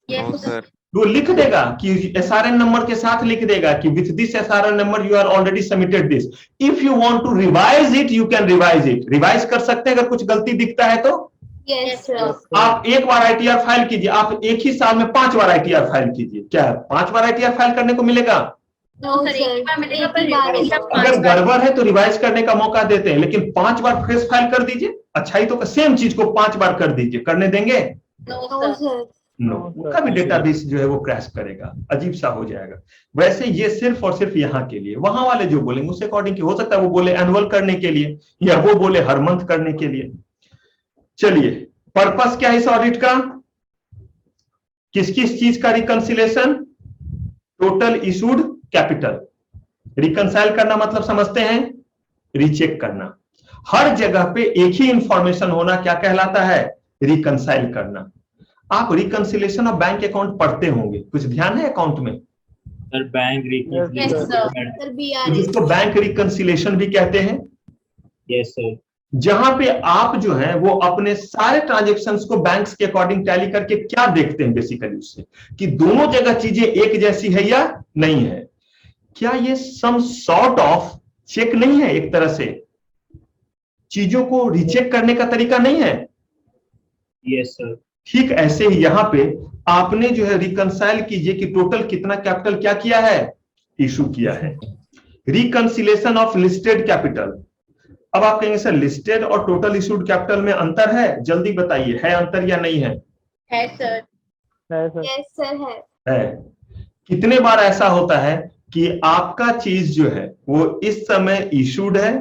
No yes sir. सर, वो लिख देगा कि एसआरएन नंबर के साथ लिख देगा कि with this SRN number you are already submitted this, if you want to revise it you can revise it. Revise कर सकते हैं अगर कुछ गलती दिखता है तो। Yes sir. आप एक बार आईटीआर फाइल कीजिए, आप एक ही साल में 5 बार आईटीआर फाइल कीजिए, क्या 5 बार आईटीआर फाइल करने को मिलेगा? नो सर, एक बार मिलेगा पर रिवाइज आप 5 अगर बार। गड़बड़ है तो रिवाइज करने का मौका देते हैं, लेकिन 5 बार फ्रेश फाइल कर दीजिए। अच्छाई तो सेम चीज को 5 बार कर दीजिए, करने देंगे? No sir. नो, उनका भी डेटाबेस जो है वो क्रैश करेगा, अजीब सा हो जाएगा। वैसे ये सिर्फ और सिर्फ यहाँ के लिए, वहां वाले जो बोलेंगे उस अकॉर्डिंग हो सकता है वो बोले एनुअल करने के लिए या वो बोले हर मंथ करने के लिए। चलिए, पर्पस क्या है इस ऑडिट का? किस किस चीज का reconciliation? Total issued capital. Reconcile करना मतलब समझते हैं, रीचेक करना। हर जगह पे एक ही इंफॉर्मेशन होना क्या कहलाता है? रिकंसाइल करना। आप रिकंसिलेशन ऑफ बैंक अकाउंट पढ़ते होंगे, कुछ ध्यान है अकाउंट में? Sir bank yes sir. Sir BRA. जिसको बैंक रिकंसिलेशन भी कहते हैं, यस सर। जहां पे आप जो है वो अपने सारे ट्रांजेक्शन्स को बैंक्स के अकॉर्डिंग टैली करके क्या देखते हैं बेसिकली उससे, कि दोनों जगह चीजें एक जैसी है या नहीं है। क्या ये सम सॉर्ट ऑफ चेक नहीं है? एक तरह से चीजों को रीचेक करने का तरीका नहीं है? Yes sir. ठीक ऐसे ही यहां पे आपने जो है रिकंसाइल कीजिए कि टोटल कितना कैपिटल क्या किया है? इशू किया है। Reconciliation of listed capital. अब आप कहेंगे सर लिस्टेड और टोटल इशूड कैपिटल में अंतर है? जल्दी बताइए, है अंतर या नहीं है? है सर। है सर। यस सर है। है। कितने बार ऐसा होता है कि आपका चीज जो है वो इस समय इशूड है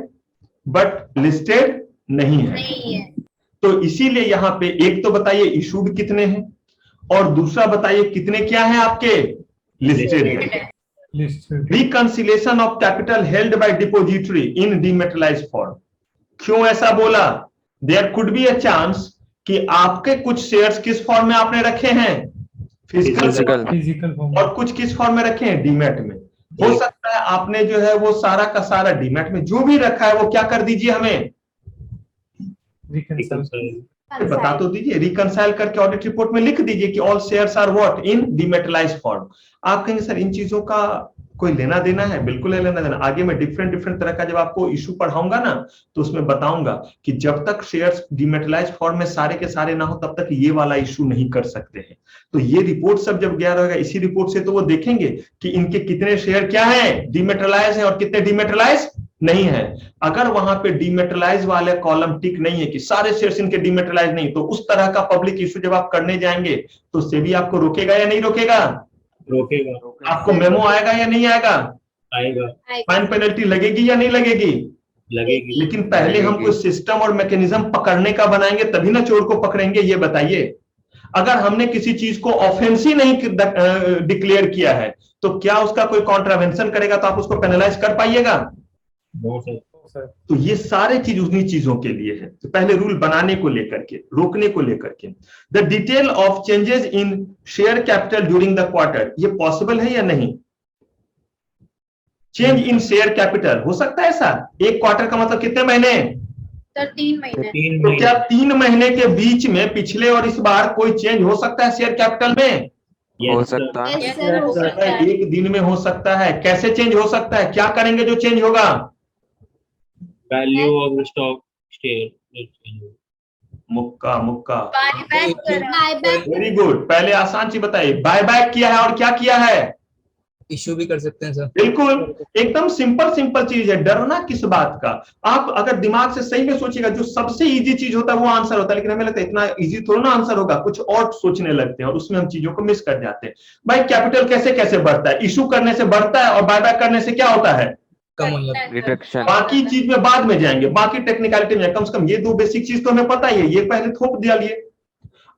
बट लिस्टेड नहीं है? नहीं है। तो इसीलिए यहां पे एक तो बताइए इशूड कितने हैं, और दूसरा बताइए कितने क्या हैं आपके? लिस्टेड है। Listed. Reconciliation of capital held by depository in dematerialized form. क्यों ऐसा बोला? There could be a chance कि आपके कुछ शेयर्स किस फॉर्म में आपने रखे हैं? Physical, physical form. और कुछ किस फॉर्म में रखे हैं? डीमैट में। हो सकता है आपने जो है वो सारा का सारा डीमैट में जो भी रखा है वो क्या कर दीजिए, हमें रिकंसाइल। बता तो दीजिए। रिकंसाइल करके ऑडिट रिपोर्ट में लिख दीजिए कि all shares are what in dematerialized form. आप कहेंगे सर इन चीजों का कोई लेना देना है? बिल्कुल है लेना देना। आगे मैं डिफरेंट तरह का जब आपको इशू पढ़ाऊंगा ना तो उसमें बताऊंगा कि जब तक शेयर्स डीमेटलाइज्ड फॉर्म में सारे के सारे ना हो तब तक ये वाला इशू नहीं कर सकते हैं। तो ये रिपोर्ट सब जब गया रहेगा इसी रिपोर्ट से तो वो देखेंगे कि इनके कितने शेयर क्या है डीमेटलाइज है और कितने डीमेटलाइज नहीं है। अगर वहां पे डीमेटलाइज वाले कॉलम टिक नहीं है कि सारे शेयर्स इनके डीमेटलाइज नहीं, तो उस तरह का पब्लिक इशू जब आप करने जाएंगे तो सेबी आपको रोकेगा या नहीं रोकेगा? रोकेगा। आपको मेमो आएगा या नहीं आएगा? आएगा। फाइन पेनल्टी लगेगी या नहीं लगेगी? लगेगी। लेकिन पहले हम कोई सिस्टम और मैकेनिज्म पकड़ने का बनाएंगे तभी ना चोर को पकड़ेंगे। ये बताइए, अगर हमने किसी चीज को ऑफेंस ही नहीं डिक्लेयर किया है तो क्या उसका कोई कॉन्ट्रावेंशन करेगा तो आप उसको पेनलाइज कर पाइएगा? No sir. तो ये सारे चीज उन्हीं चीजों के लिए है। तो पहले रूल बनाने को लेकर के, रोकने को लेकर के। The detail of changes in share capital during the quarter, ये पॉसिबल है या नहीं? चेंज इन शेयर कैपिटल हो सकता है ऐसा? एक क्वार्टर का मतलब कितने महीने? सर 3 महीने 3 तो क्या महीने 3 महीने के बीच में पिछले और इस बार कोई चेंज हो सकता है शेयर कैपिटल में? हो यस सर सकता है। यस सर हो सकता है एक दिन में हो सकता है। कैसे चेंज हो सकता है? क्या करेंगे जो चेंज होगा? वैल्यू ऑफ स्टॉक शेयर मुक्का मुक्का, बायबैक बायबैक वेरी गुड। पहले आसान चीज बताइए, बायबैक किया है और क्या किया है? इशू भी कर सकते हैं सर। बिल्कुल, एकदम सिंपल चीज है। डरना किस बात का? आप अगर दिमाग से सही में सोचिएगा, जो सबसे इजी चीज होता है वो आंसर होता है, लेकिन हमें लगता है इतना इजी थोड़ा ना आंसर होगा, कुछ और सोचने लगते हैं और उसमें हम चीजों को मिस कर जाते हैं। भाई कैपिटल कैसे कैसे बढ़ता है? इशू करने से बढ़ता है और बायबैक करने से क्या होता है? कम हो जाता है। रिडक्शन। बाकी चीज में बाद में जाएंगे, बाकी टेक्निकलिटी में कम से कम ये दो बेसिक चीज तो हमें पता ही है, ये पहले थोप दिया लिए।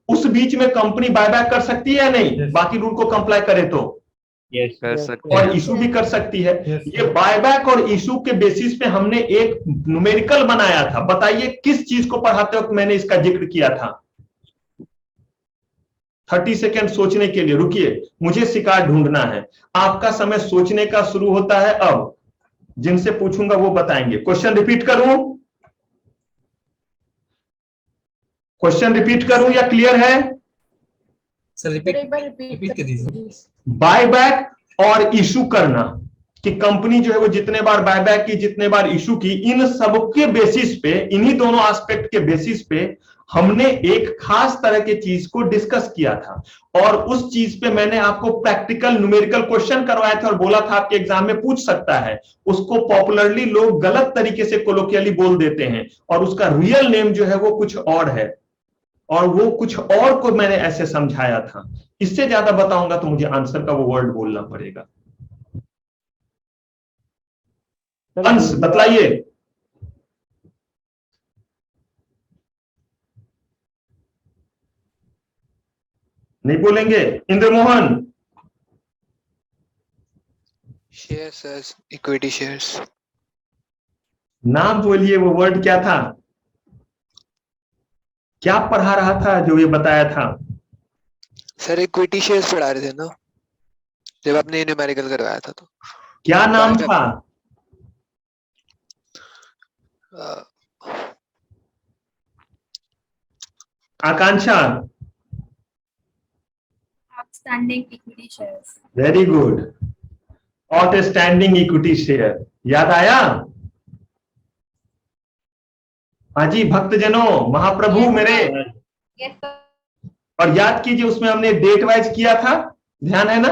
उस बीच में कंपनी बायबैक कर सकती है या नहीं? Yes. बाकी रूल को कंप्लाई करे तो, यस कर Yes. सकते और हैं। इशू भी कर सकती है। Yes. ये बायबैक और इशू के बेसिस पे हमने एक न्यूमेरिकल बनाया था। बताइए किस चीज को पढ़ाते वक्त मैंने इसका जिक्र किया था? 30 सेकेंड सोचने के लिए रुकिए, मुझे शिकार ढूंढना है। आपका समय सोचने का शुरू होता है अब। जिनसे पूछूंगा वो बताएंगे। क्वेश्चन रिपीट करूं? क्वेश्चन रिपीट करूं या क्लियर है? सर रिपीट कर दीजिए। बायबैक और इशू करना, कि कंपनी जो है वो जितने बार बायबैक की, जितने बार इशू की, इन सबके बेसिस पे, इन्हीं दोनों एस्पेक्ट के बेसिस पे हमने एक खास तरह के चीज को डिस्कस किया था। और उस चीज पे मैंने आपको प्रैक्टिकल न्यूमेरिकल क्वेश्चन करवाया था और बोला था आपके एग्जाम में पूछ सकता है। उसको पॉपुलरली लोग गलत तरीके से कोलोकियली बोल देते हैं और उसका रियल नेम जो है वो कुछ और है, और वो कुछ और को मैंने ऐसे समझाया था। इससे ज्यादा बताऊंगा तो मुझे आंसर का वो वर्ड बोलना पड़ेगा। अंश बतलाइए। नहीं बोलेंगे? Indramohan, shares, equity shares. नाम बोलिए, वो वर्ड क्या था? क्या पढ़ा रहा था जो ये बताया था? सर इक्विटी शेयर्स पढ़ा रहे थे ना जब आपने न्यूमेरिकल करवाया था। तो क्या नाम था? Akanksha, outstanding equity shares very good. Outstanding equity share, याद आया? हाजी भक्तजनों, महाप्रभु मेरे, यस सर और याद कीजिए उसमें हमने डेट वाइज किया था, ध्यान है ना?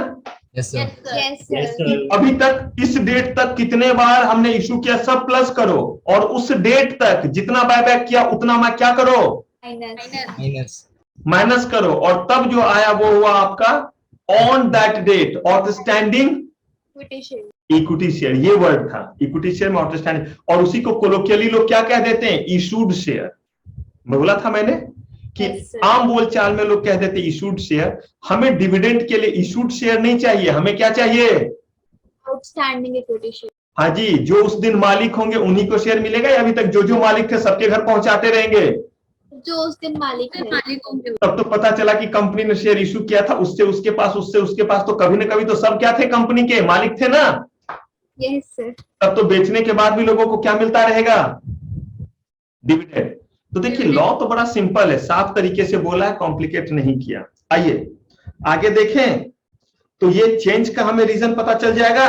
Yes sir. Yes yes sir sir अभी तक इस डेट तक कितने बार हमने इशू किया, सब प्लस करो, और उस डेट तक जितना बायबैक किया उतना मैं क्या करो, माइनस। माइनस करो, और तब जो आया वो हुआ आपका on that date outstanding equity share equity share. ये वर्ड था, इक्विटी शेयर में आउटस्टैंडिंग, और उसी को कोलोकियली लोग क्या कह देते हैं, इशूड शेयर। मैं बोला था मैंने कि Yes, sir. आम बोलचाल में लोग कह देते इशूड शेयर। हमें डिविडेंड के लिए इशूड शेयर नहीं चाहिए, हमें क्या चाहिए? आउटस्टैंडिंग इक्विटी शेयर हाँ जी, जो उस दिन मालिक होंगे उन्हीं को शेयर मिलेगा, या अभी तक जो मालिक थे सबके घर पहुंचाते रहेंगे? जो उस दिन मालिक होंगे तब तो पता चला कि कंपनी ने शेयर इशू किया था, उससे उसके पास, उससे उसके पास, तो कभी ना कभी तो सब क्या थे, कंपनी के मालिक थे ना। यस सर तब तो बेचने के बाद भी लोगों को क्या मिलता रहेगा, डिविडेंड। तो देखिए लॉ तो बड़ा सिंपल है, साफ तरीके से बोला है, कॉम्प्लिकेट नहीं किया। आइए आगे देखें, तो ये चेंज का हमें रीजन पता चल जाएगा।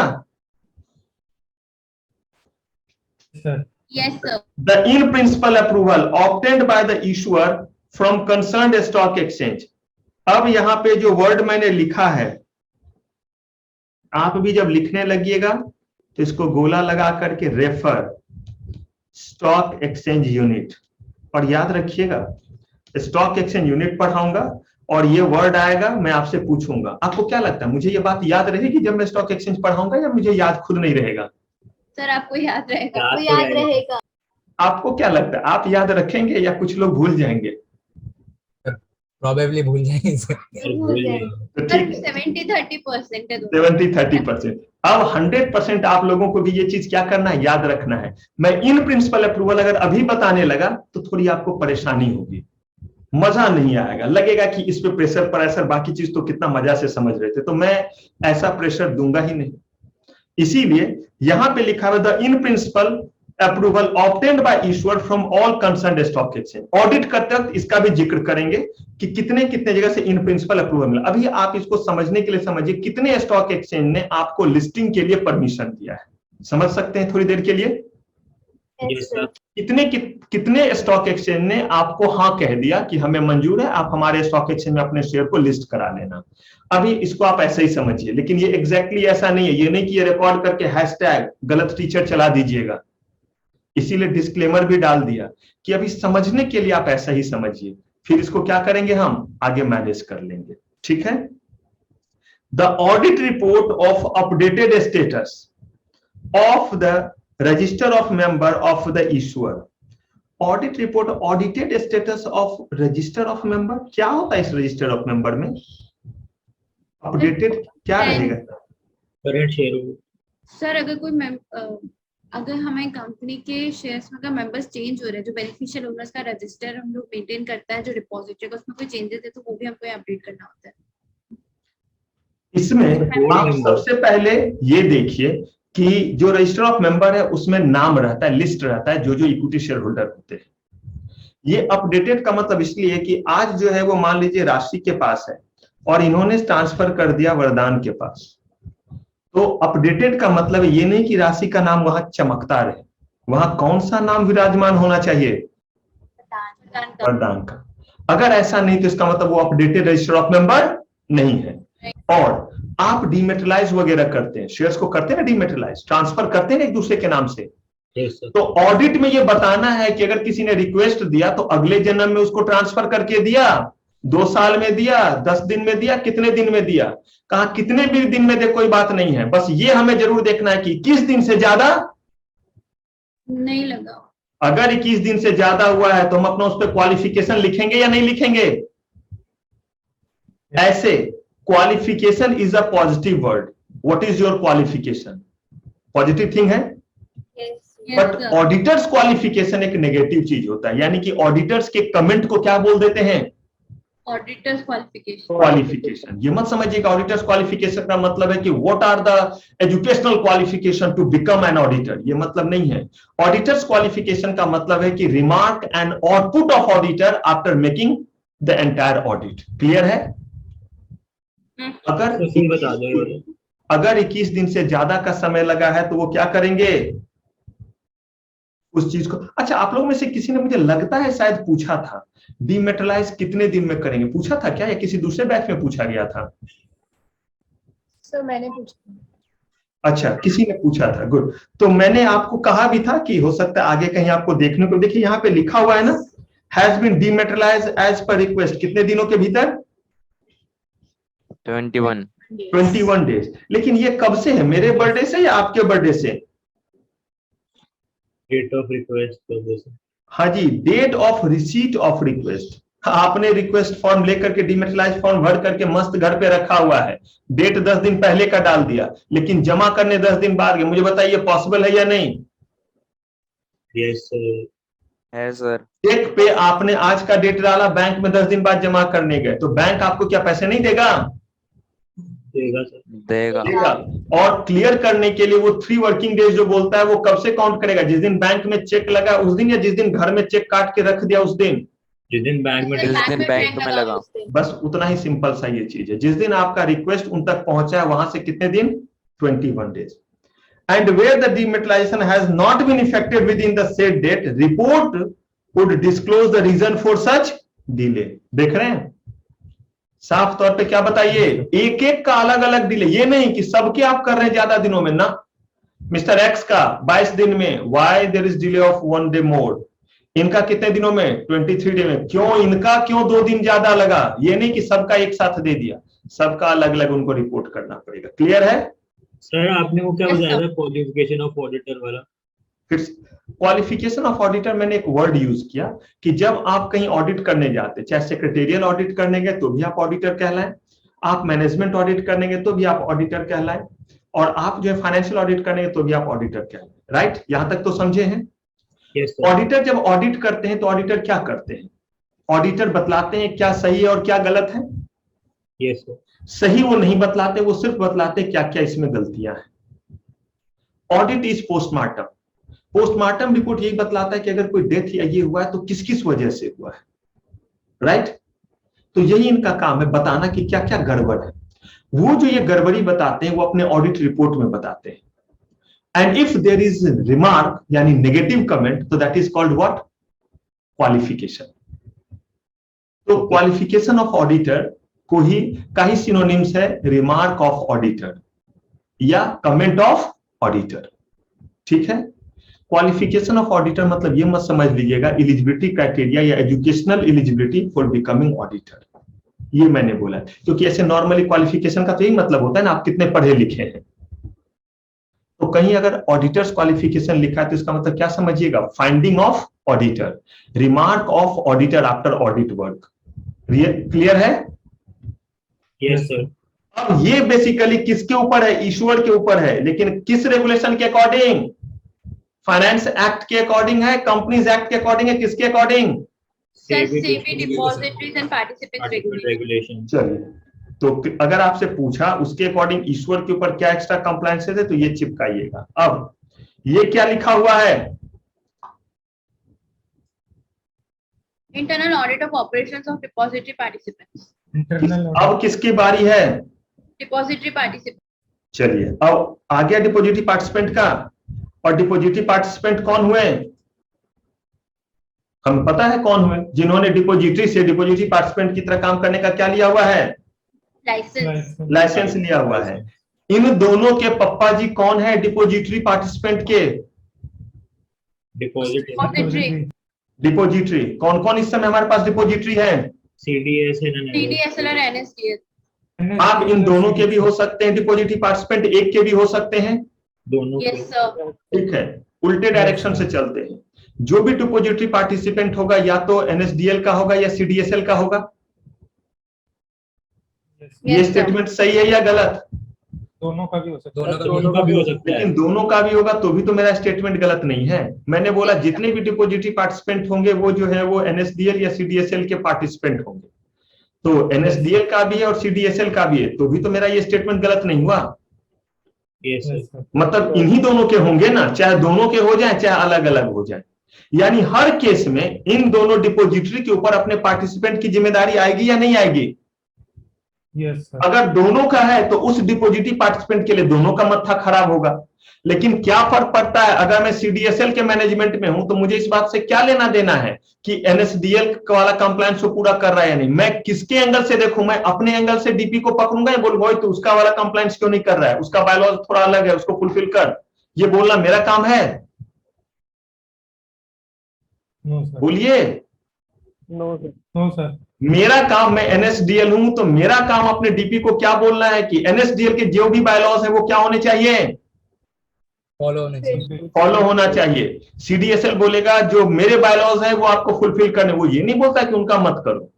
Sir yes sir The in principle approval obtained by the issuer from concerned stock exchange। अब यहां पे जो वर्ड मैंने लिखा है, आप भी जब लिखने लगिएगा तो इसको गोला लगा करके रेफर स्टॉक एक्सचेंज यूनिट, और याद रखिएगा स्टॉक एक्सचेंज यूनिट पढ़ाऊंगा और ये वर्ड आएगा, मैं आपसे पूछूंगा। आपको क्या लगता है, मुझे ये बात याद रहेगी जब मैं स्टॉक एक्सचेंज पढ़ाऊंगा, या मुझे याद खुद नहीं रहेगा? सर आपको याद रहेगा, याद आपको तो याद रहेगा। रहेगा आपको क्या लगता है, आप याद रखेंगे या कुछ लोग भूल जाएंगे? प्रोबेबली भूल जाएंगे सर। भूल जाएंगे। तो सर ठीक है, 70-30% है दोनों। 70-30%। अब 100% आप लोगों को भी ये चीज क्या करना है, याद रखना है। मैं इन प्रिंसिपल अप्रूवल अगर अभी बताने लगा तो थोड़ी आपको परेशानी होगी, मजा नहीं आएगा, लगेगा कि इस पे प्रेशर प्रेशर, बाकी चीज तो कितना मजा से समझ रहे थे, तो मैं ऐसा प्रेशर दूंगा ही नहीं। इसीलिए यहां पे लिखा हुआ the in principle approval obtained by issuer from all concerned stock exchange. Audit करते वक्त इसका भी जिक्र करेंगे कि कितने कितने जगह से इन प्रिंसिपल अप्रूवल मिला। अभी आप इसको समझने के लिए समझिए कितने स्टॉक एक्सचेंज ने आपको लिस्टिंग के लिए परमिशन दिया है, समझ सकते हैं थोड़ी देर के लिए। कितने स्टॉक एक्सचेंज ने आपको हाँ कह दिया कि हमें मंजूर है, आप हमारे स्टॉक एक्सचेंज में अपने शेयर को लिस्ट करा लेना। अभी इसको आप ऐसे ही समझिए, लेकिन ये एग्जैक्टली ऐसा नहीं है। ये नहीं कि ये रिकॉर्ड करके हैशटैग गलत टीचर चला दीजिएगा, इसीलिए डिस्क्लेमर भी डाल दिया कि अभी समझने के लिए आप ऐसा ही समझिए, फिर इसको क्या करेंगे हम आगे मैनेज कर लेंगे, ठीक है। The audit report of updated status of the register of member of the issuer. Audit report, audited status of register of member, क्या होता है इस रजिस्टर ऑफ मेंबर में? अपडेटेड क्या रहेगा? Current share. सर अगर हमें कंपनी के शेयर्स में का मेंबर्स चेंज हो रहे हैं, जो बेनिफिशियल ओनर्स का रजिस्टर हम लोग मेंटेन करता है, जो डिपॉजिटरी का, उसमें कोई चेंजेस है तो वो भी हमको अपडेट करना होता है। इसमें आप सबसे पहले ये देखिए कि जो रजिस्टर ऑफ मेंबर है उसमें नाम रहता है, लिस्ट रहता है, जो जो इक्विटी शेयर होल्डर होते हैं। ये अपडेटेड का मतलब इसलिए कि आज जो है वो मान लीजिए राशि के पास है और इन्होंने ट्रांसफर कर दिया वरदान के पास, तो अपडेटेड का मतलब ये नहीं कि राशि का नाम वहां चमकता रहे, वहां कौन सा नाम विराजमान होना चाहिए? वरदान का। अगर ऐसा नहीं तो इसका मतलब वो अपडेटेड रजिस्टर ऑफ मेंबर नहीं है। और आप डीमेटलाइज वगैरह करते हैं, शेयर्स को करते हैं ना डीमेटलाइज, ट्रांसफर करते हैं ना एक दूसरे के नाम से, तो ऑडिट में ये बताना है कि अगर किसी ने रिक्वेस्ट दिया तो अगले जन्म में उसको ट्रांसफर करके दिया, 2 साल में दिया, 10 दिन में दिया, कितने दिन में दिया, कहा कितने भी दिन में दे, कोई बात नहीं है, बस ये हमें जरूर देखना है कि 21 दिन से ज्यादा नहीं लगा। अगर 21 दिन से ज्यादा हुआ है तो हम अपना उस पर क्वालिफिकेशन लिखेंगे या नहीं लिखेंगे? ऐसे qualification is a positive word. What is your qualification? Positive thing है, बट ऑडिटर्स क्वालिफिकेशन एक नेगेटिव चीज होता है, यानी कि ऑडिटर्स के कमेंट को क्या बोल देते हैं? Auditors qualification. ये मत समझिएगा ऑडिटर्स क्वालिफिकेशन का मतलब है कि what are the educational qualification to become an auditor, ये मतलब नहीं है। ऑडिटर्स क्वालिफिकेशन का मतलब है कि remark and output of auditor after making the entire audit. Clear है? अगर 21 दिन से ज्यादा का समय लगा है तो वो क्या करेंगे उस चीज को। अच्छा, आप लोगों में से किसी ने, मुझे लगता है शायद पूछा था, डीमेटलाइज कितने दिन में करेंगे, पूछा था क्या, या किसी दूसरे बैच में पूछा गया था? सर मैंने पूछा। अच्छा, किसी ने पूछा था, गुड। तो मैंने आपको कहा भी था कि हो सकता है आगे कहीं आपको देखने को, देखिए यहाँ पे लिखा हुआ है ना, has been dematerialized as per request, कितने दिनों के भीतर? 21 डेज। लेकिन ये कब से है, मेरे बर्थडे से या आपके बर्थडे से? Date of request. हाँ जी, date of receipt of request. आपने रिक्वेस्ट फॉर्म लेकर के डीमेटलाइज फॉर्म भर करके मस्त घर पे रखा हुआ है, डेट 10 दिन पहले का डाल दिया, लेकिन जमा करने 10 दिन बाद गए। मुझे बताइए पॉसिबल है या नहीं? Yes sir. चेक पे आपने आज का डेट डाला, बैंक में 10 दिन बाद जमा करने गए, तो बैंक आपको क्या पैसे नहीं देगा? देगा। और क्लियर करने के लिए वो 3 वर्किंग डेज जो बोलता है वो कब से काउंट करेगा? जिस दिन बैंक में चेक लगा उस दिन, या जिस दिन घर में चेक काट के रख दिया उस दिन? जिस दिन बैंक में लगा। बस उतना ही सिंपल सा ये चीज है। जिस दिन आपका रिक्वेस्ट उन तक पहुंचा है वहां से कितने दिन? 21 days. And where the dematerialization has not been effected within the said date, report would disclose the reason for such delay. देख रहे हैं साफ तौर पे क्या बताइए, एक एक का अलग अलग डिले, ये नहीं कि सबके आप कर रहे हैं ज्यादा दिनों में ना। मिस्टर एक्स का 22 दिन में, why there is delay of 1 day more. इनका कितने दिनों में? 23 डे में। क्यों इनका, क्यों 2 दिन ज्यादा लगा? ये नहीं कि सबका एक साथ दे दिया, सबका अलग अलग उनको रिपोर्ट करना पड़ेगा। क्लियर है सर? आपने वो क्या बताया क्वालिफिकेशन ऑफ ऑडिटर वाला? फिर क्वालिफिकेशन ऑफ ऑडिटर मैंने एक वर्ड यूज किया कि जब आप कहीं ऑडिट करने जाते, चाहे सेक्रेटेरियल ऑडिट करने गए तो भी आप ऑडिटर कहलाएं, आप मैनेजमेंट ऑडिट करने गए तो भी आप ऑडिटर कहलाएं, और आप जो है फाइनेंशियल ऑडिट करने गए तो भी आप ऑडिटर कहलाएं। राइट, यहां तक तो समझे हैं? ऑडिटर जब ऑडिट करते हैं तो ऑडिटर क्या करते हैं? ऑडिटर बतलाते हैं क्या सही है और क्या गलत है। Yes sir. सही वो नहीं बतलाते, वो सिर्फ बतलाते क्या क्या इसमें गलतियां हैं। Audit is postmortem. Postmortem report यही बतलाता है कि अगर कोई डेथ या ये हुआ है तो किस किस वजह से हुआ है, राइट। तो यही इनका काम है, बताना कि क्या क्या गड़बड़ है। वो जो ये गड़बड़ी बताते हैं वो अपने ऑडिट रिपोर्ट में बताते हैं। And if there is remark यानी नेगेटिव कमेंट, तो that is called what, qualification. तो क्वालिफिकेशन ऑफ ऑडिटर को ही का ही सिनोनिम्स है रिमार्क ऑफ ऑडिटर या कमेंट ऑफ ऑडिटर, ठीक है। क्वालिफिकेशन ऑफ ऑडिटर मतलब ये मत समझ लीजिएगा एलिजिबिलिटी क्राइटेरिया या educational eligibility for becoming auditor, ये मैंने बोला, क्योंकि ऐसे नॉर्मली क्वालिफिकेशन का तो यही मतलब होता है ना, आप कितने पढ़े लिखे हैं। तो कहीं अगर ऑडिटर्स क्वालिफिकेशन लिखा है तो इसका मतलब क्या समझिएगा, finding of auditor, remark of auditor after audit work. Clear है? Yes sir. अब ये बेसिकली किसके ऊपर है, ईश्वर के ऊपर है, लेकिन किस रेगुलेशन के अकॉर्डिंग, फाइनेंस एक्ट के अकॉर्डिंग है, कंपनीज एक्ट के अकॉर्डिंग है, किसके according, SEBI depositories and participants regulation. चलिए, तो अगर आपसे पूछा उसके अकॉर्डिंग ईश्वर के ऊपर क्या एक्स्ट्रा कंप्लायंसेस है तो ये चिपकाइएगा। अब ये क्या लिखा हुआ है, internal audit of operations of depository participants. Internal अब किसकी बारी है, डिपॉजिटरी पार्टिसिपेंट। चलिए अब आ गया डिपॉजिटरी पार्टिसिपेंट का। और डिपॉजिटरी पार्टिसिपेंट कौन हुए, हमें पता है कौन हुए, जिन्होंने डिपॉजिटरी से डिपॉजिटरी पार्टिसिपेंट की तरह काम करने का क्या लिया हुआ है, लाइसेंस लिया हुआ है। इन दोनों के पप्पा जी कौन है डिपॉजिटरी पार्टिसिपेंट के, डिपॉजिटरी कौन कौन इस समय हमारे पास डिपॉजिटरी है, सीडीएसएल और एनएसडीएल। आप इन दोनों के भी हो सकते हैं डिपॉजिटरी पार्टिसिपेंट, एक के भी हो सकते हैं, दोनों। Yes sir. ठीक है, उल्टे डायरेक्शन से चलते हैं। जो भी डिपॉजिटरी पार्टिसिपेंट होगा या तो एनएसडीएल का होगा या सीडीएसएल का होगा। ये स्टेटमेंट सही है या गलत, दोनों का भी हो सकता है, दोनों का भी हो सकता है। लेकिन दोनों का भी होगा तो भी तो मेरा स्टेटमेंट गलत नहीं है। मैंने बोला जितने भी डिपॉजिटरी पार्टिसिपेंट होंगे वो जो है वो एनएसडीएल या सीडीएसएल के पार्टिसिपेंट होंगे। तो एनएसडीएल का भी है और सीडीएसएल का भी है, तो भी तो मेरा ये स्टेटमेंट गलत नहीं हुआ। यस है। सर। मतलब इन्हीं दोनों के होंगे ना, चाहे दोनों के हो जाए चाहे अलग अलग हो जाए। यानी हर केस में इन दोनों डिपॉजिटरी के ऊपर अपने पार्टिसिपेंट की जिम्मेदारी आएगी या नहीं आएगी। Yes sir. अगर दोनों का है तो उस डिपॉजिटरी पार्टिसिपेंट के लिए दोनों का मत्था खराब होगा। लेकिन क्या फर्क पड़ता है, अगर मैं सीडीएसएल के मैनेजमेंट में हूं तो मुझे इस बात से क्या लेना देना है कि एनएसडीएल वाला कंप्लायंस को पूरा कर रहा है या नहीं। मैं किसके एंगल से देखूं, मैं अपने एंगल से डीपी को पकड़ूंगा या बोलूंगा तो उसका वाला कंप्लायंस क्यों नहीं कर रहा है, उसका बायलॉज थोड़ा अलग है, उसको फुलफिल कर, ये बोलना मेरा काम है। No sir. बोलिए, नो सर। मेरा काम, मैं एनएसडीएल हूं तो मेरा काम अपने डीपी को क्या बोलना है कि एनएसडीएल के जो भी बायलॉज है वो क्या होने चाहिए, फॉलो होने चाहिए। फॉलो होना चाहिए। सीडीएसएल बोलेगा जो मेरे बायलॉज है वो आपको फुलफिल करने, वो ये नहीं बोलता कि उनका मत करो,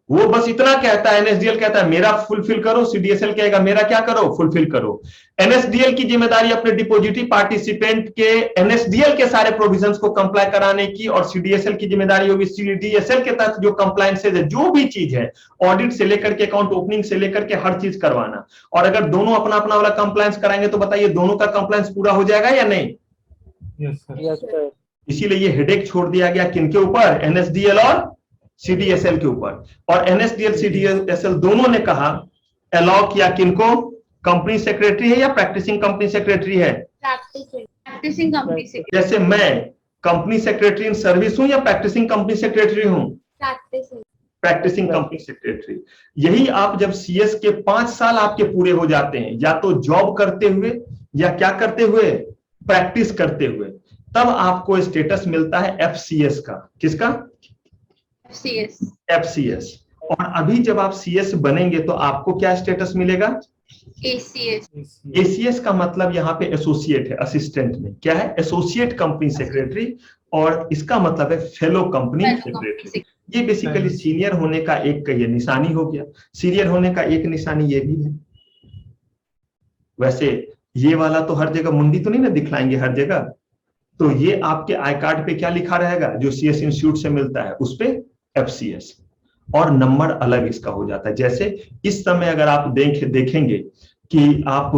वो बस इतना कहता है, एनएसडीएल कहता है मेरा फुलफिल करो, सीडीएसएल कहेगा मेरा क्या करो, फुलफिल करो। एनएसडीएल की जिम्मेदारी अपने डिपॉजिटरी पार्टिसिपेंट के एनएसडीएल के सारे प्रोविजंस को कंप्लाई कराने की, और सीडीएसएल की जिम्मेदारी होगी सीडीएसएल के तहत जो कंप्लायंसेज है, जो भी चीज है, ऑडिट से लेकर के अकाउंट ओपनिंग से लेकर के हर चीज करवाना। और अगर दोनों अपना अपना वाला कंप्लायंस कराएंगे तो बताइए दोनों का कंप्लायंस पूरा हो जाएगा या नहीं। Yes sir. इसीलिए ये हेडेक छोड़ दिया गया किनके ऊपर, एनएसडीएल और सीडीएसएल के ऊपर। और एनएसडीएल सीडीएसएल दोनों ने कहा अलाउ किया किनको, कंपनी सेक्रेटरी है या प्रैक्टिसिंग कंपनी सेक्रेटरी है, प्रैक्टिसिंग कंपनी से। जैसे मैं कंपनी सेक्रेटरी इन सर्विस हूं या प्रैक्टिसिंग कंपनी सेक्रेटरी हूं, प्रैक्टिसिंग कंपनी सेक्रेटरी। यही आप जब सीएस के 5 साल आपके पूरे हो जाते हैं, या तो जॉब करते हुए या क्या करते हुए, प्रैक्टिस करते हुए, तब आपको स्टेटस मिलता है एफसीएस का। किसका, एफसीएस। और अभी जब आप सीएस बनेंगे तो आपको क्या स्टेटस मिलेगा, एसीएस। एसीएस का मतलब यहाँ पे एसोसिएट है, असिस्टेंट में क्या है, एसोसिएट कंपनी सेक्रेटरी, और इसका मतलब है फेलो कंपनी सेक्रेटरी। ये बेसिकली सीनियर होने का एक ये निशानी हो गया। सीनियर होने का एक निशानी ये भी है। वैसे ये वाला तो हर जगह मुंडी तो नहीं ना दिखलाएंगे हर जगह, तो ये आपके आई कार्ड पे क्या लिखा रहेगा जो सीएस इंस्टीट्यूट से मिलता है उस पे एफसीएस, और नंबर अलग इसका हो जाता है। जैसे इस समय अगर आप देखेंगे कि आप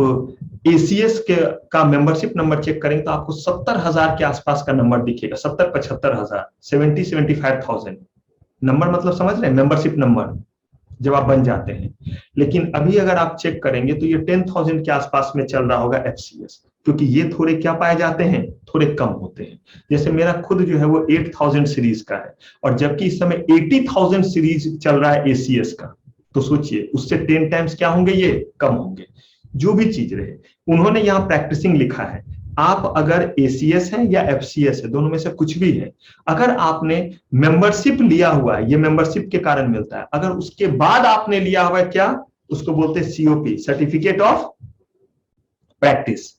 एसीएस के का मेंबरशिप नंबर चेक करेंगे तो आपको 70,000 के आसपास का नंबर दिखेगा, 70-75,000, 70-75,000 नंबर, मतलब समझ रहे हैं, मेंबरशिप नंबर जब आप बन जाते हैं। लेकिन अभी अगर आप चेक करेंगे तो ये 10,000 के आसपास में चल रहा होगा एफसीएस, क्योंकि ये थोड़े क्या पाए जाते हैं, थोड़े कम होते हैं। जैसे मेरा खुद जो है वो 8,000 सीरीज का है, और जबकि इस समय 80,000 सीरीज चल रहा है एसीएस का, तो सोचिए उससे 10 टाइम्स क्या होंगे, ये कम होंगे। जो भी चीज रहे, उन्होंने यहाँ प्रैक्टिसिंग लिखा है। आप अगर एसीएस है या एफसीएस है, दोनों में से कुछ भी है, अगर आपने मेंबरशिप लिया हुआ है, ये मेंबरशिप के कारण मिलता है, अगर उसके बाद आपने लिया हुआ है क्या, उसको बोलते हैं सीओपी, सर्टिफिकेट ऑफ प्रैक्टिस,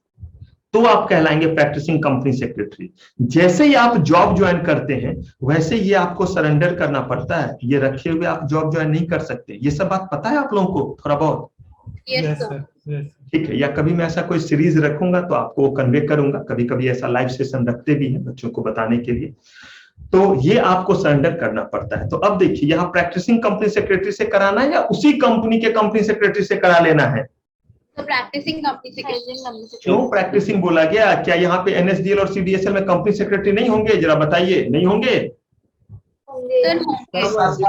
तो आप कहलाएंगे प्रैक्टिसिंग कंपनी सेक्रेटरी। जैसे ही आप जॉब ज्वाइन करते हैं वैसे ये आपको सरेंडर करना पड़ता है, ये रखे हुए आप जॉब ज्वाइन नहीं कर सकते। ये सब बात पता है आप लोगों को थोड़ा बहुत? Yes, Yes, sir. sir. Yes. ठीक है, या कभी मैं ऐसा कोई सीरीज रखूंगा तो आपको कन्वे करूंगा, कभी कभी ऐसा लाइव सेशन रखते भी हैं बच्चों को बताने के लिए। तो ये आपको सरेंडर करना पड़ता है। तो अब देखिए यहाँ प्रैक्टिसिंग कंपनी सेक्रेटरी से कराना है या उसी कंपनी के कंपनी सेक्रेटरी से करा लेना है? तो प्रैक्टिसिंग कंपनी सेक्रेटरी। क्यों प्रैक्टिसिंग बोला गया? क्या यहाँ पे एनएसडीएल और सीडीएसएल में कंपनी सेक्रेटरी नहीं होंगे? जरा बताइए, नहीं होंगे?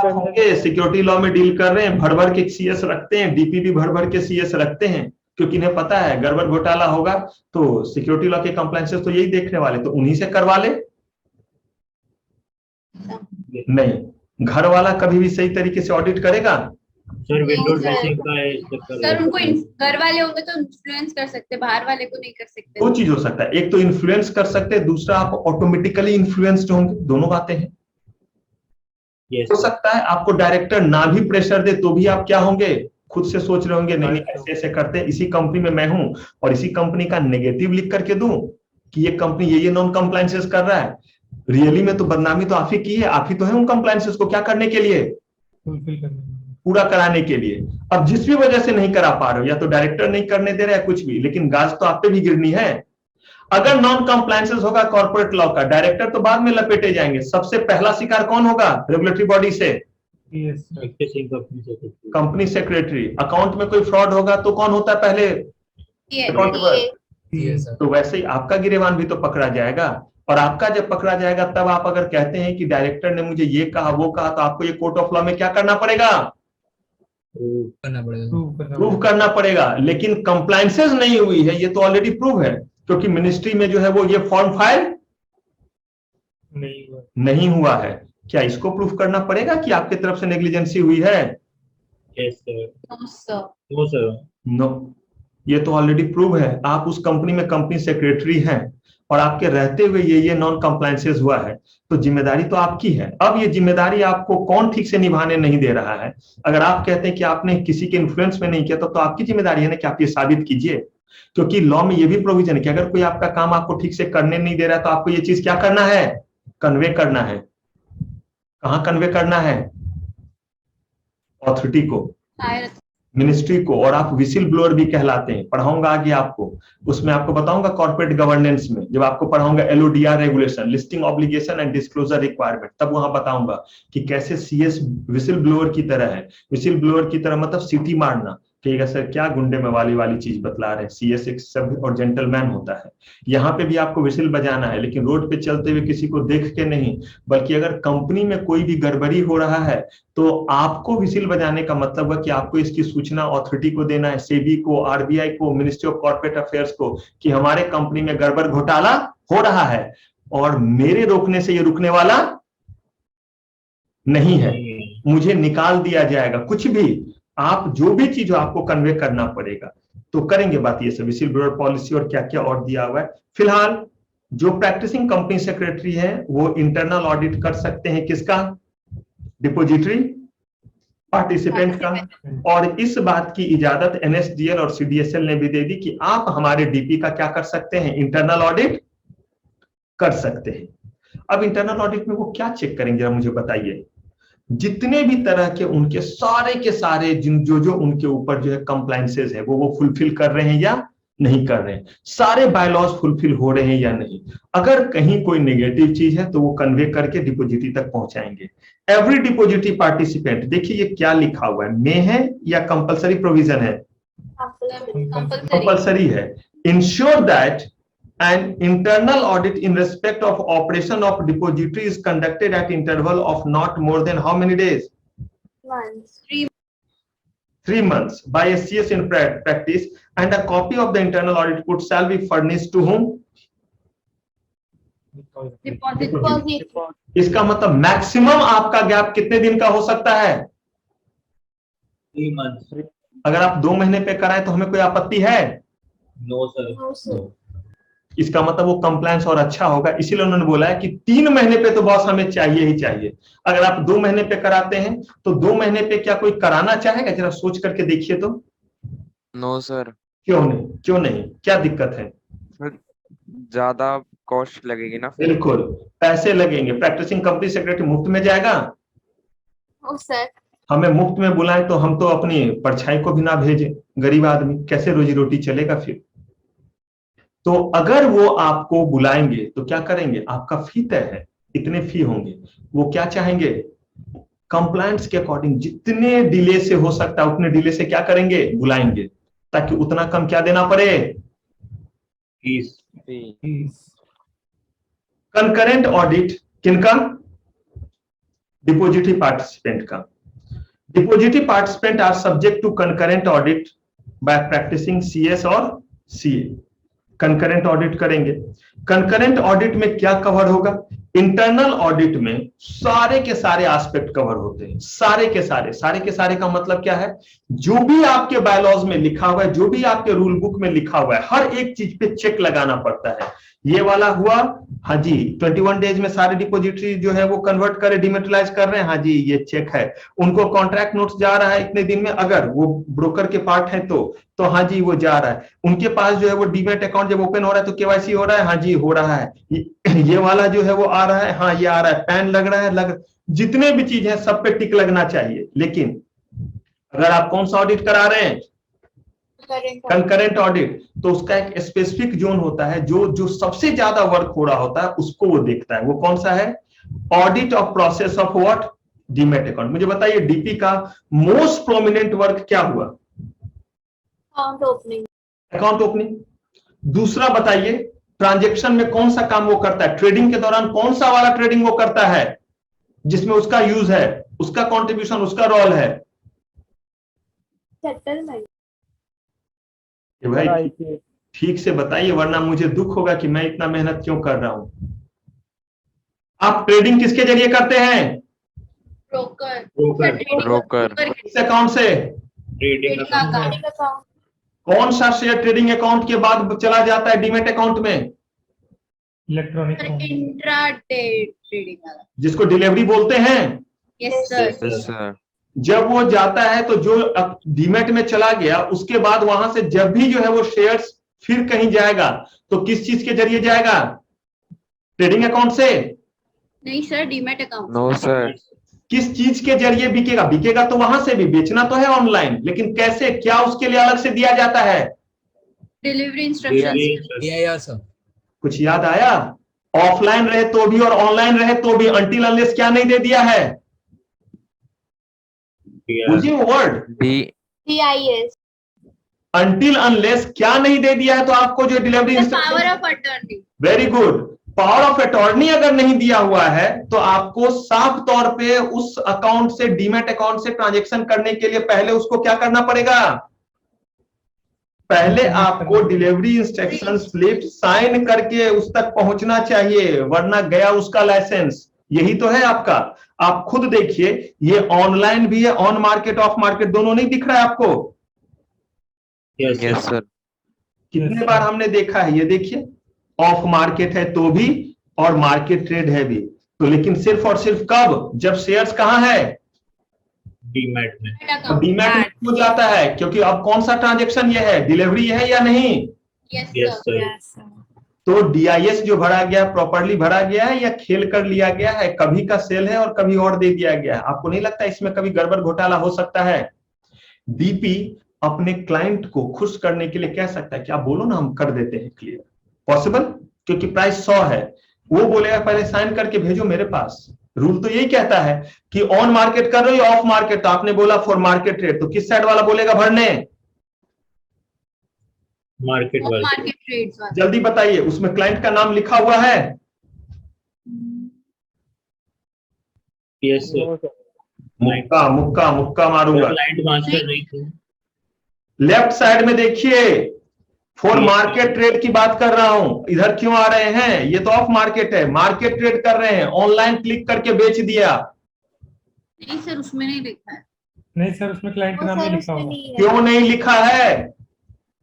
होंगे। सिक्योरिटी लॉ में डील कर रहे हैं, भर भर के सीएस रखते हैं, डीपी भी भर भर के सीएस रखते हैं, क्योंकि इन्हें पता है गड़बड़ घोटाला होगा तो सिक्योरिटी लॉ के कंप्लायंसेस तो यही देखने वाले, तो उन्हीं से करवा ले। नहीं, घर वाला कभी भी सही तरीके से ऑडिट करेगा? सर विंडो ड्रेसिंग का है सर, उनको घर वाले होंगे तो इन्फ्लुएंस कर सकते, बाहर वाले को नहीं कर सकते। दो चीज हो सकता है, एक तो इन्फ्लुएंस कर सकते हैं, दूसरा आप ऑटोमेटिकली इन्फ्लुएंस्ड होंगे, दोनों बातें हैं। हो सकता है आपको डायरेक्टर ना भी प्रेशर दे तो भी आप क्या होंगे, खुद से सोच रहे होंगे नहीं ऐसे ऐसे करते हैं, इसी कंपनी में मैं हूं और इसी कंपनी का नेगेटिव लिख करके दूं कि ये कंपनी ये नॉन कंप्लायंसेस कर रहा है। रियली में तो बदनामी तो आप ही की है, आप ही तो है उन कंप्लायंसेस को क्या करने के लिए, फुलफिल करने, पूरा कराने के लिए। अब जिस भी वजह से नहीं करा पा रहे हो, या तो डायरेक्टर नहीं करने दे रहा है कुछ भी, लेकिन गाज तो आप पे भी गिरनी है। अगर नॉन कंप्लायंसेस होगा कॉर्पोरेट लॉ का, डायरेक्टर तो बाद में लपेटे जाएंगे, सबसे पहला शिकार कौन होगा रेगुलेटरी बॉडी से? Company secretary. अकाउंट में कोई फ्रॉड होगा तो कौन होता है पहले? तो वैसे ही आपका गिरेबान भी तो पकड़ा जाएगा, और आपका जब पकड़ा जाएगा तब आप अगर कहते हैं कि डायरेक्टर ने मुझे ये कहा वो कहा, तो आपको ये कोर्ट ऑफ लॉ में क्या करना पड़ेगा? प्रूव करना पड़ेगा। लेकिन कंप्लायंसेस नहीं हुई है, ये तो ऑलरेडी प्रूव है, क्योंकि मिनिस्ट्री में जो है वो ये फॉर्म फाइल नहीं हुआ है। क्या इसको प्रूफ करना पड़ेगा कि आपकी तरफ से नेग्लिजेंसी हुई है? नो, ये तो ऑलरेडी प्रूव है। आप उस कंपनी में कंपनी सेक्रेटरी हैं और आपके रहते हुए ये नॉन कंप्लायंसेस हुआ है, तो जिम्मेदारी तो आपकी है। अब ये जिम्मेदारी आपको कौन ठीक से निभाने नहीं दे रहा है? अगर आप कहते हैं कि आपने किसी के इन्फ्लुएंस में नहीं किया तो आपकी जिम्मेदारी है ना कि आप ये साबित कीजिए, क्योंकि लॉ में ये भी प्रोविजन है कि अगर कोई आपका काम आपको ठीक से करने नहीं दे रहा तो आपको ये चीज क्या करना है, कन्वे करना है। कहां कन्वे करना है? अथॉरिटी को, मिनिस्ट्री को। और आप विसिल ब्लोअर भी कहलाते हैं, पढ़ाऊंगा आगे आपको, उसमें आपको बताऊंगा कॉर्पोरेट गवर्नेंस में, जब आपको पढ़ाऊंगा LODR regulation, listing obligation and disclosure requirement, तब वहां बताऊंगा कि कैसे सीएस विसिल ब्लोअर की तरह है। विसिल ब्लोअर की तरह मतलब सीटी मारना, कहिएगा सर क्या गुंडे में वाली चीज बतला रहे हैं, सीएस एक सभ्य और जेंटलमैन होता है। यहाँ पे भी आपको विसिल बजाना है, लेकिन रोड पे चलते हुए किसी को देख के नहीं, बल्कि अगर कंपनी में कोई भी गड़बड़ी हो रहा है तो आपको विसिल बजाने का मतलब है कि आपको इसकी सूचना अथॉरिटी को देना है, सेबी को, आरबीआई को, मिनिस्ट्री ऑफ कॉर्पोरेट अफेयर्स को, कि हमारे कंपनी में गड़बड़ घोटाला हो रहा है और मेरे रोकने से ये रुकने वाला नहीं है, मुझे निकाल दिया जाएगा। कुछ भी आप जो भी चीज आपको कन्वे करना पड़ेगा, तो करेंगे बात ये सब विसिल ब्लोअर पॉलिसी और क्या क्या और दिया हुआ है। फिलहाल जो प्रैक्टिसिंग कंपनी सेक्रेटरी है वो इंटरनल ऑडिट कर सकते हैं, किसका? डिपोजिटरी पार्टिसिपेंट का। और इस बात की इजाजत एनएसडीएल और सीडीएसएल ने भी दे दी कि आप हमारे डीपी का क्या कर सकते हैं, इंटरनल ऑडिट कर सकते हैं। अब इंटरनल ऑडिट में वो क्या चेक करेंगे जरा मुझे बताइए? जितने भी तरह के उनके सारे के सारे जो उनके ऊपर जो है कंप्लायंसेस है वो फुलफिल कर रहे हैं या नहीं कर रहे हैं, सारे बायलॉज फुलफिल हो रहे हैं या नहीं। अगर कहीं कोई नेगेटिव चीज है तो वो कन्वे करके डिपोजिटरी तक पहुंचाएंगे। एवरी डिपोजिटरी पार्टिसिपेंट, देखिए ये क्या लिखा हुआ है, मे है या कंपलसरी प्रोविजन है? कंपल्सरी है। Ensure that an internal audit in respect of operation of depository is conducted at interval of not more than how many days? Months. 3 months by a CS in practice, and a copy of the internal audit report shall be furnished to whom? Deposit इसका मतलब maximum आपका gap कितने दिन का हो सकता है? 3 months. अगर आप 2 महीने पे कराए तो हमें कोई आपत्ति है? No sir. No, sir. इसका मतलब वो कंप्लायंस और अच्छा होगा, इसीलिए उन्होंने बोला है कि 3 महीने पे तो बॉस हमें चाहिए ही चाहिए। अगर आप 2 महीने पे कराते हैं तो 2 महीने पे क्या कोई कराना चाहेगा? जरा सोच करके देखिए तो। नो सर, क्यों नहीं? क्यों नहीं? क्या दिक्कत है? ज्यादा कॉस्ट लगेगी ना फिर। बिल्कुल पैसे लगेंगे। प्रैक्टिसिंग कंपनी सेक्रेटरी मुफ्त में जाएगा? Oh, sir. हमें मुफ्त में बुलाएं तो हम तो अपनी परछाई को भी ना भेजें। गरीब आदमी कैसे रोजी रोटी चलेगा फिर? तो अगर वो आपको बुलाएंगे तो क्या करेंगे? आपका फी तय है, इतने फी होंगे। वो क्या चाहेंगे? कंप्लायंस के अकॉर्डिंग जितने डिले से हो सकता है उतने डिले से क्या करेंगे? बुलाएंगे, ताकि उतना कम क्या देना पड़े? Fees. कंकरेंट ऑडिट किनका? डिपोजिटरी पार्टिसिपेंट का। Depository participant are subject to concurrent audit by practising CS और सीए। कंकरेंट ऑडिट करेंगे। कंकरेंट ऑडिट में क्या कवर होगा? इंटरनल ऑडिट में सारे के सारे एस्पेक्ट कवर होते हैं, सारे के सारे का मतलब क्या है? जो भी आपके बायलॉज में लिखा हुआ है, जो भी आपके रूल बुक में लिखा हुआ है, हर एक चीज पे चेक लगाना पड़ता है। ये वाला हुआ, हाँ जी 21 डेज में सारे डिपोजिटरी जो है वो कन्वर्ट करे, डिमेटलाइज कर रहे हैं, हाँ जी ये चेक है। उनको कॉन्ट्रैक्ट नोट्स जा रहा है इतने दिन में, अगर वो ब्रोकर के पार्ट है तो हाँ जी वो जा रहा है। उनके पास जो है वो डीमेट अकाउंट जब ओपन हो रहा है तो केवाईसी हो रहा है, हाँ जी हो रहा है। ये वाला जो है वो आ रहा है, हाँ ये आ रहा है, पैन लग रहा है, जितने भी चीज है सब पे टिक लगना चाहिए। लेकिन अगर आप कौन सा ऑडिट करा रहे हैं? कंकरेंट ऑडिट, तो उसका एक स्पेसिफिक जोन होता है जो सबसे ज्यादा वर्क हो रहा होता है उसको वो देखता है। वो कौन सा है? Audit of process of what? Demat account. मुझे बताइए डीपी का मोस्ट प्रोमिनेंट वर्क क्या हुआ? Account opening. दूसरा बताइए ट्रांजैक्शन में कौन सा काम वो करता है? ट्रेडिंग के दौरान कौन सा वाला ट्रेडिंग वो करता है जिसमें उसका यूज है, उसका कंट्रीब्यूशन, उसका रोल है? सेटलमेंट। भाई ठीक से बताइए, वरना मुझे दुख होगा कि मैं इतना मेहनत क्यों कर रहा हूं। आप ट्रेडिंग किसके जरिए करते हैं? ब्रोकर। किस अकाउंट से? Trading account. अकाउंट। कौन सा शेयर ट्रेडिंग अकाउंट के बाद चला जाता है डीमेट अकाउंट में? इलेक्ट्रॉनिक इंट्राडे ट्रेडिंग वाला। जिसको डिलीवरी बोलते हैं। Yes sir. Yes sir. जब वो जाता है तो जो डीमेट में चला गया उसके बाद वहां से जब भी जो है वो शेयर्स फिर कहीं जाएगा तो किस चीज के जरिए जाएगा? ट्रेडिंग अकाउंट से? नहीं sir, demat account. No sir. किस चीज के जरिए बिकेगा? बिकेगा तो वहां से भी, बेचना तो है ऑनलाइन, लेकिन कैसे, क्या उसके लिए अलग से दिया जाता है? Delivery instruction. DIR sir. कुछ याद आया? ऑफलाइन रहे तो भी और ऑनलाइन रहे तो भी, अनटिल अनलेस क्या नहीं दे दिया है? बुझिए वर्ड, DIS। अनटिल अनलेस क्या नहीं दे दिया है? तो आपको जो delivery power of attorney. Very good, power of attorney अगर नहीं दिया हुआ है तो आपको साफ तौर पे उस अकाउंट से, डीमेट अकाउंट से ट्रांजैक्शन करने के लिए पहले उसको क्या करना पड़ेगा? पहले आपको डिलीवरी इंस्ट्रक्शन स्लिप साइन करके उस तक पहुंचना चाहिए, वरना गया उसका लाइसेंस। यही तो है आपका। आप खुद देखिए, ये ऑनलाइन भी है, ऑन मार्केट ऑफ मार्केट दोनों नहीं दिख रहा है आपको? Yes. Yes sir. कितने बार हमने देखा है, ये देखिए ऑफ मार्केट है तो भी और मार्केट ट्रेड है भी, तो लेकिन सिर्फ और सिर्फ कब? जब शेयर्स कहां है? डीमैट में। डीमैट में हो जाता है, क्योंकि अब कौन सा ट्रांजैक्शन ये है? डिलीवरी है या नहीं? Yes Yes, sir. sir. तो डीआईएस जो भरा गया प्रॉपर्ली भरा गया है या खेल कर लिया गया है? कभी का सेल है और कभी और दे दिया गया है। आपको नहीं लगता इसमें कभी गड़बड़ घोटाला हो सकता है? डीपी अपने क्लाइंट को खुश करने के लिए कह सकता है कि आप बोलो ना, हम कर देते हैं क्लियर। पॉसिबल? क्योंकि प्राइस 100 है, वो बोलेगा पहले साइन करके भेजो मेरे पास। रूल तो यही कहता है कि ऑन मार्केट कर रहे हो या ऑफ मार्केट, तो आपने बोला फॉर मार्केट ट्रेड, तो किस साइड वाला बोलेगा भरने? मार्केट वो वाले मार्केट ट्रेड्स वाला। जल्दी बताइए, उसमें क्लाइंट का नाम लिखा हुआ है? यस सर, मुक्का मुक्का मुक्का मारूंगा। क्लाइंट मास्टर नहीं थे। लेफ्ट साइड में देखिए, फॉर मार्केट ट्रेड की बात कर रहा हूं। इधर क्यों आ रहे हैं? ये तो ऑफ मार्केट है, मार्केट ट्रेड कर रहे हैं, ऑनलाइन क्लिक करके बेच दिया। नहीं सर, उसमें नहीं लिखा है। नहीं सर, उसमें क्लाइंट का वो नाम नहीं सर लिखा उसमें हुआ। नहीं है। क्यों नहीं लिखा है?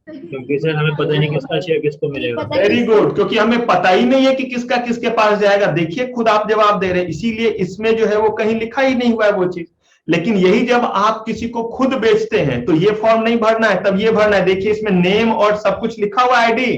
क्योंकि सर हमें पता नहीं किसका शेयर किसको मिलेगा। पता वेरी किसको- गुड, क्योंकि हमें पता ही नहीं है कि किसका किसके पास जाएगा। देखिए खुद आप जवाब दे रहे हैं, इसीलिए इसमें जो है वो कहीं लिखा ही नहीं हुआ है वो चीज। लेकिन यही जब आप किसी को खुद बेचते हैं तो ये फॉर्म नहीं भरना है, तब ये भरना है। देखिए इसमें नेम और सब कुछ लिखा हुआ आईडी।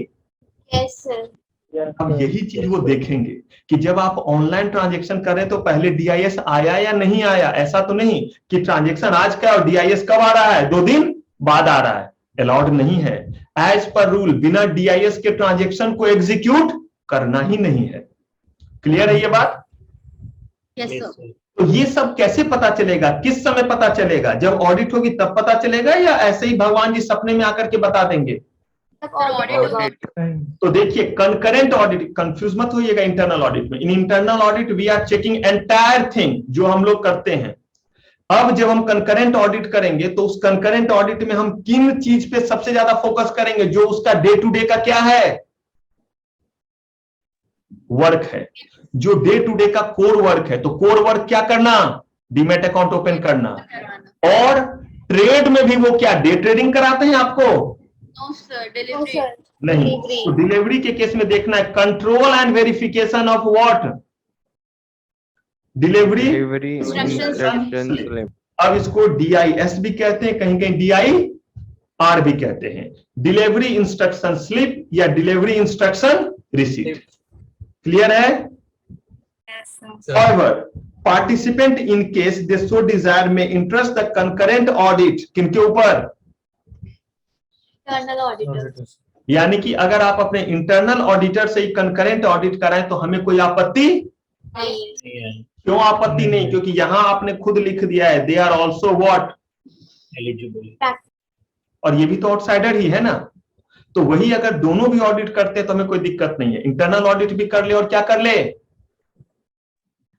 Yes sir. अब यही चीज वो देखेंगे कि जब आप ऑनलाइन ट्रांजेक्शन करें तो पहले डीआईएस आया या नहीं आया। ऐसा तो नहीं कि ट्रांजेक्शन आज का और डीआईएस कब आ रहा है, 2 दिन बाद आ रहा है। अलाउड नहीं है। एज पर रूल बिना डीआईएस के ट्रांजेक्शन को एग्जीक्यूट करना ही नहीं है। क्लियर है ये बात? Yes Yes, sir. sir. तो ये सब कैसे पता चलेगा, किस समय पता चलेगा? जब ऑडिट होगी तब पता चलेगा, या ऐसे ही भगवान जी सपने में आकर के बता देंगे? तब ऑडिट होगा। Audit. नहीं, तो देखिए कंकरेंट ऑडिट, कंफ्यूज मत होइएगा इंटरनल ऑडिट में। In internal audit we are checking entire thing जो हम लोग करते हैं। अब जब हम कंकरेंट ऑडिट करेंगे तो उस कंकरेंट ऑडिट में हम किन चीज पे सबसे ज्यादा फोकस करेंगे? जो उसका डे टू डे का क्या है, वर्क है। जो डे टू डे का कोर वर्क है। तो कोर वर्क क्या करना? डीमैट अकाउंट ओपन करना। और ट्रेड में भी वो क्या डे ट्रेडिंग कराते हैं आपको? No sir, no delivery. Sir. नहीं। डिलीवरी। तो डिलीवरी के केस में देखना है control and verification of what? Delivery Delivery Instructions. instruction slip. अब इसको डीआईएस भी कहते हैं, कहीं कहीं डीआईआर भी कहते हैं। डिलीवरी इंस्ट्रक्शन स्लिप या डिलीवरी इंस्ट्रक्शन रिसीप्ट। क्लियर है? However, participant in case they so desire may interest the concurrent audit किनके ऊपर? Internal auditor. यानी कि अगर आप अपने इंटरनल ऑडिटर से ही कंकरेंट ऑडिट कराएं तो हमें कोई आपत्ति? नहीं। नहीं है क्यों आपत्ति नहीं? क्योंकि यहां आपने खुद लिख दिया है they are also what, eligible. और ये भी तो आउटसाइडर ही है ना। तो वही अगर दोनों भी ऑडिट करते हैं तो हमें कोई दिक्कत नहीं है। इंटरनल ऑडिट भी कर ले और क्या कर ले,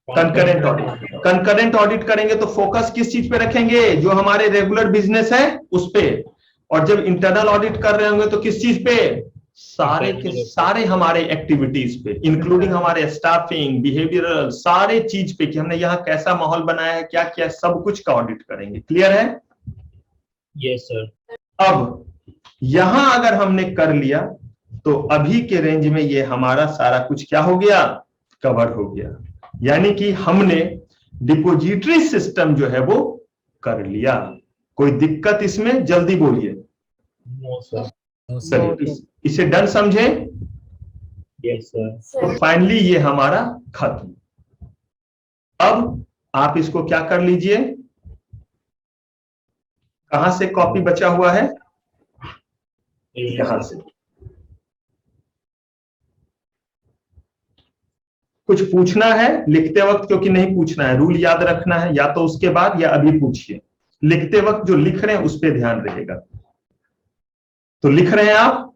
कंकरेंट ऑडिट। कंकरेंट ऑडिट करेंगे तो फोकस किस चीज पे रखेंगे? जो हमारे रेगुलर बिजनेस है उस पे। और जब इंटरनल ऑडिट कर रहे होंगे तो किस चीज पे? सारे के सारे हमारे एक्टिविटीज पे, इंक्लूडिंग हमारे स्टाफिंग, बिहेवियरल, सारे चीज पे कि हमने यहाँ कैसा माहौल बनाया है, क्या किया, सब कुछ का ऑडिट करेंगे। क्लियर है? Yes sir. अब यहां अगर हमने कर लिया तो अभी के रेंज में ये हमारा सारा कुछ क्या हो गया, कवर हो गया। यानी कि हमने डिपोजिटरी सिस्टम जो है वो कर लिया। कोई दिक्कत इसमें? जल्दी बोलिए। No sir. चलिए इसे डन समझे? Yes sir. तो फाइनली ये हमारा खत्म। अब आप इसको क्या कर लीजिए, कहां से कॉपी बचा हुआ है? यहां से। कुछ पूछना है लिखते वक्त? क्योंकि नहीं पूछना है, रूल याद रखना है, या तो उसके बाद या अभी पूछिए। लिखते वक्त जो लिख रहे हैं उस पर ध्यान रहेगा। तो लिख रहे हैं आप?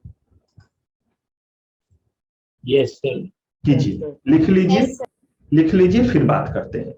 Yes sir. कीजिए, लिख लीजिए। Yes, sir. लिख लीजिए, फिर बात करते हैं।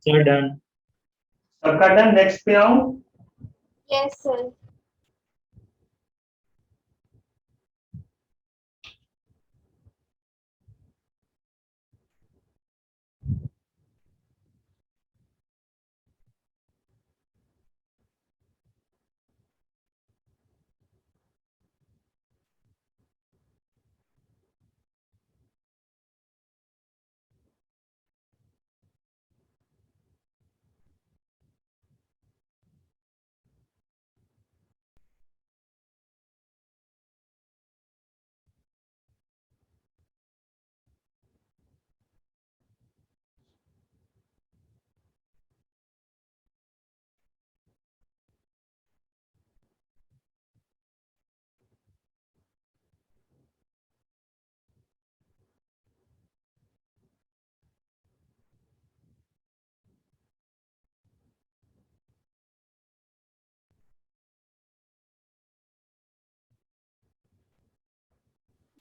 Sir done. सबका डन, नेक्स्ट पे आऊं। Yes, sir.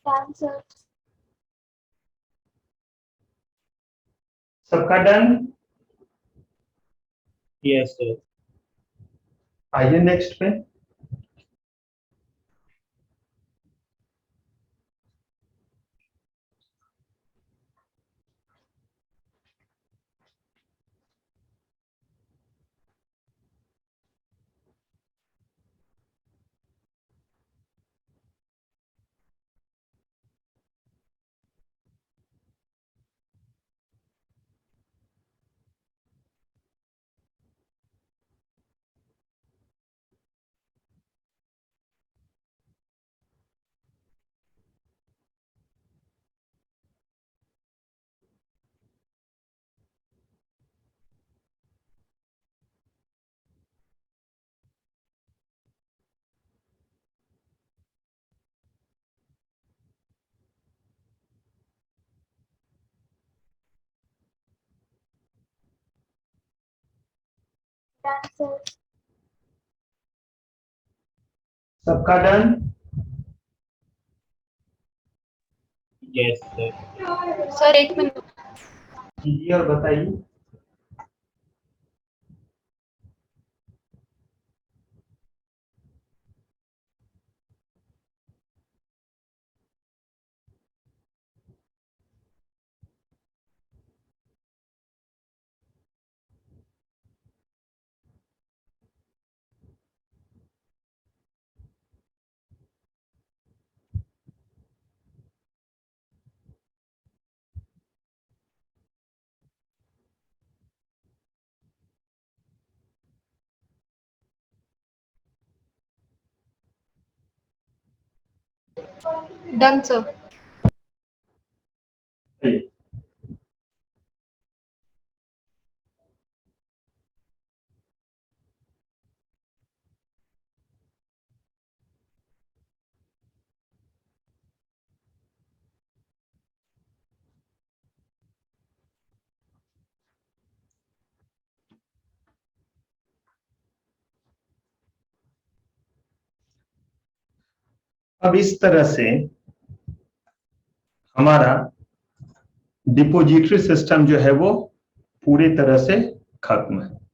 Done, sir. सबका डन। Yes sir. आइए नेक्स्ट पे। Done, sir. सबका done. Yes sir. Sir, 1 minute. कीजिए और बताइए। Done, sir. आइए। अब इस तरह से हमारा डिपोजिटरी सिस्टम जो है वो पूरी तरह से खत्म है।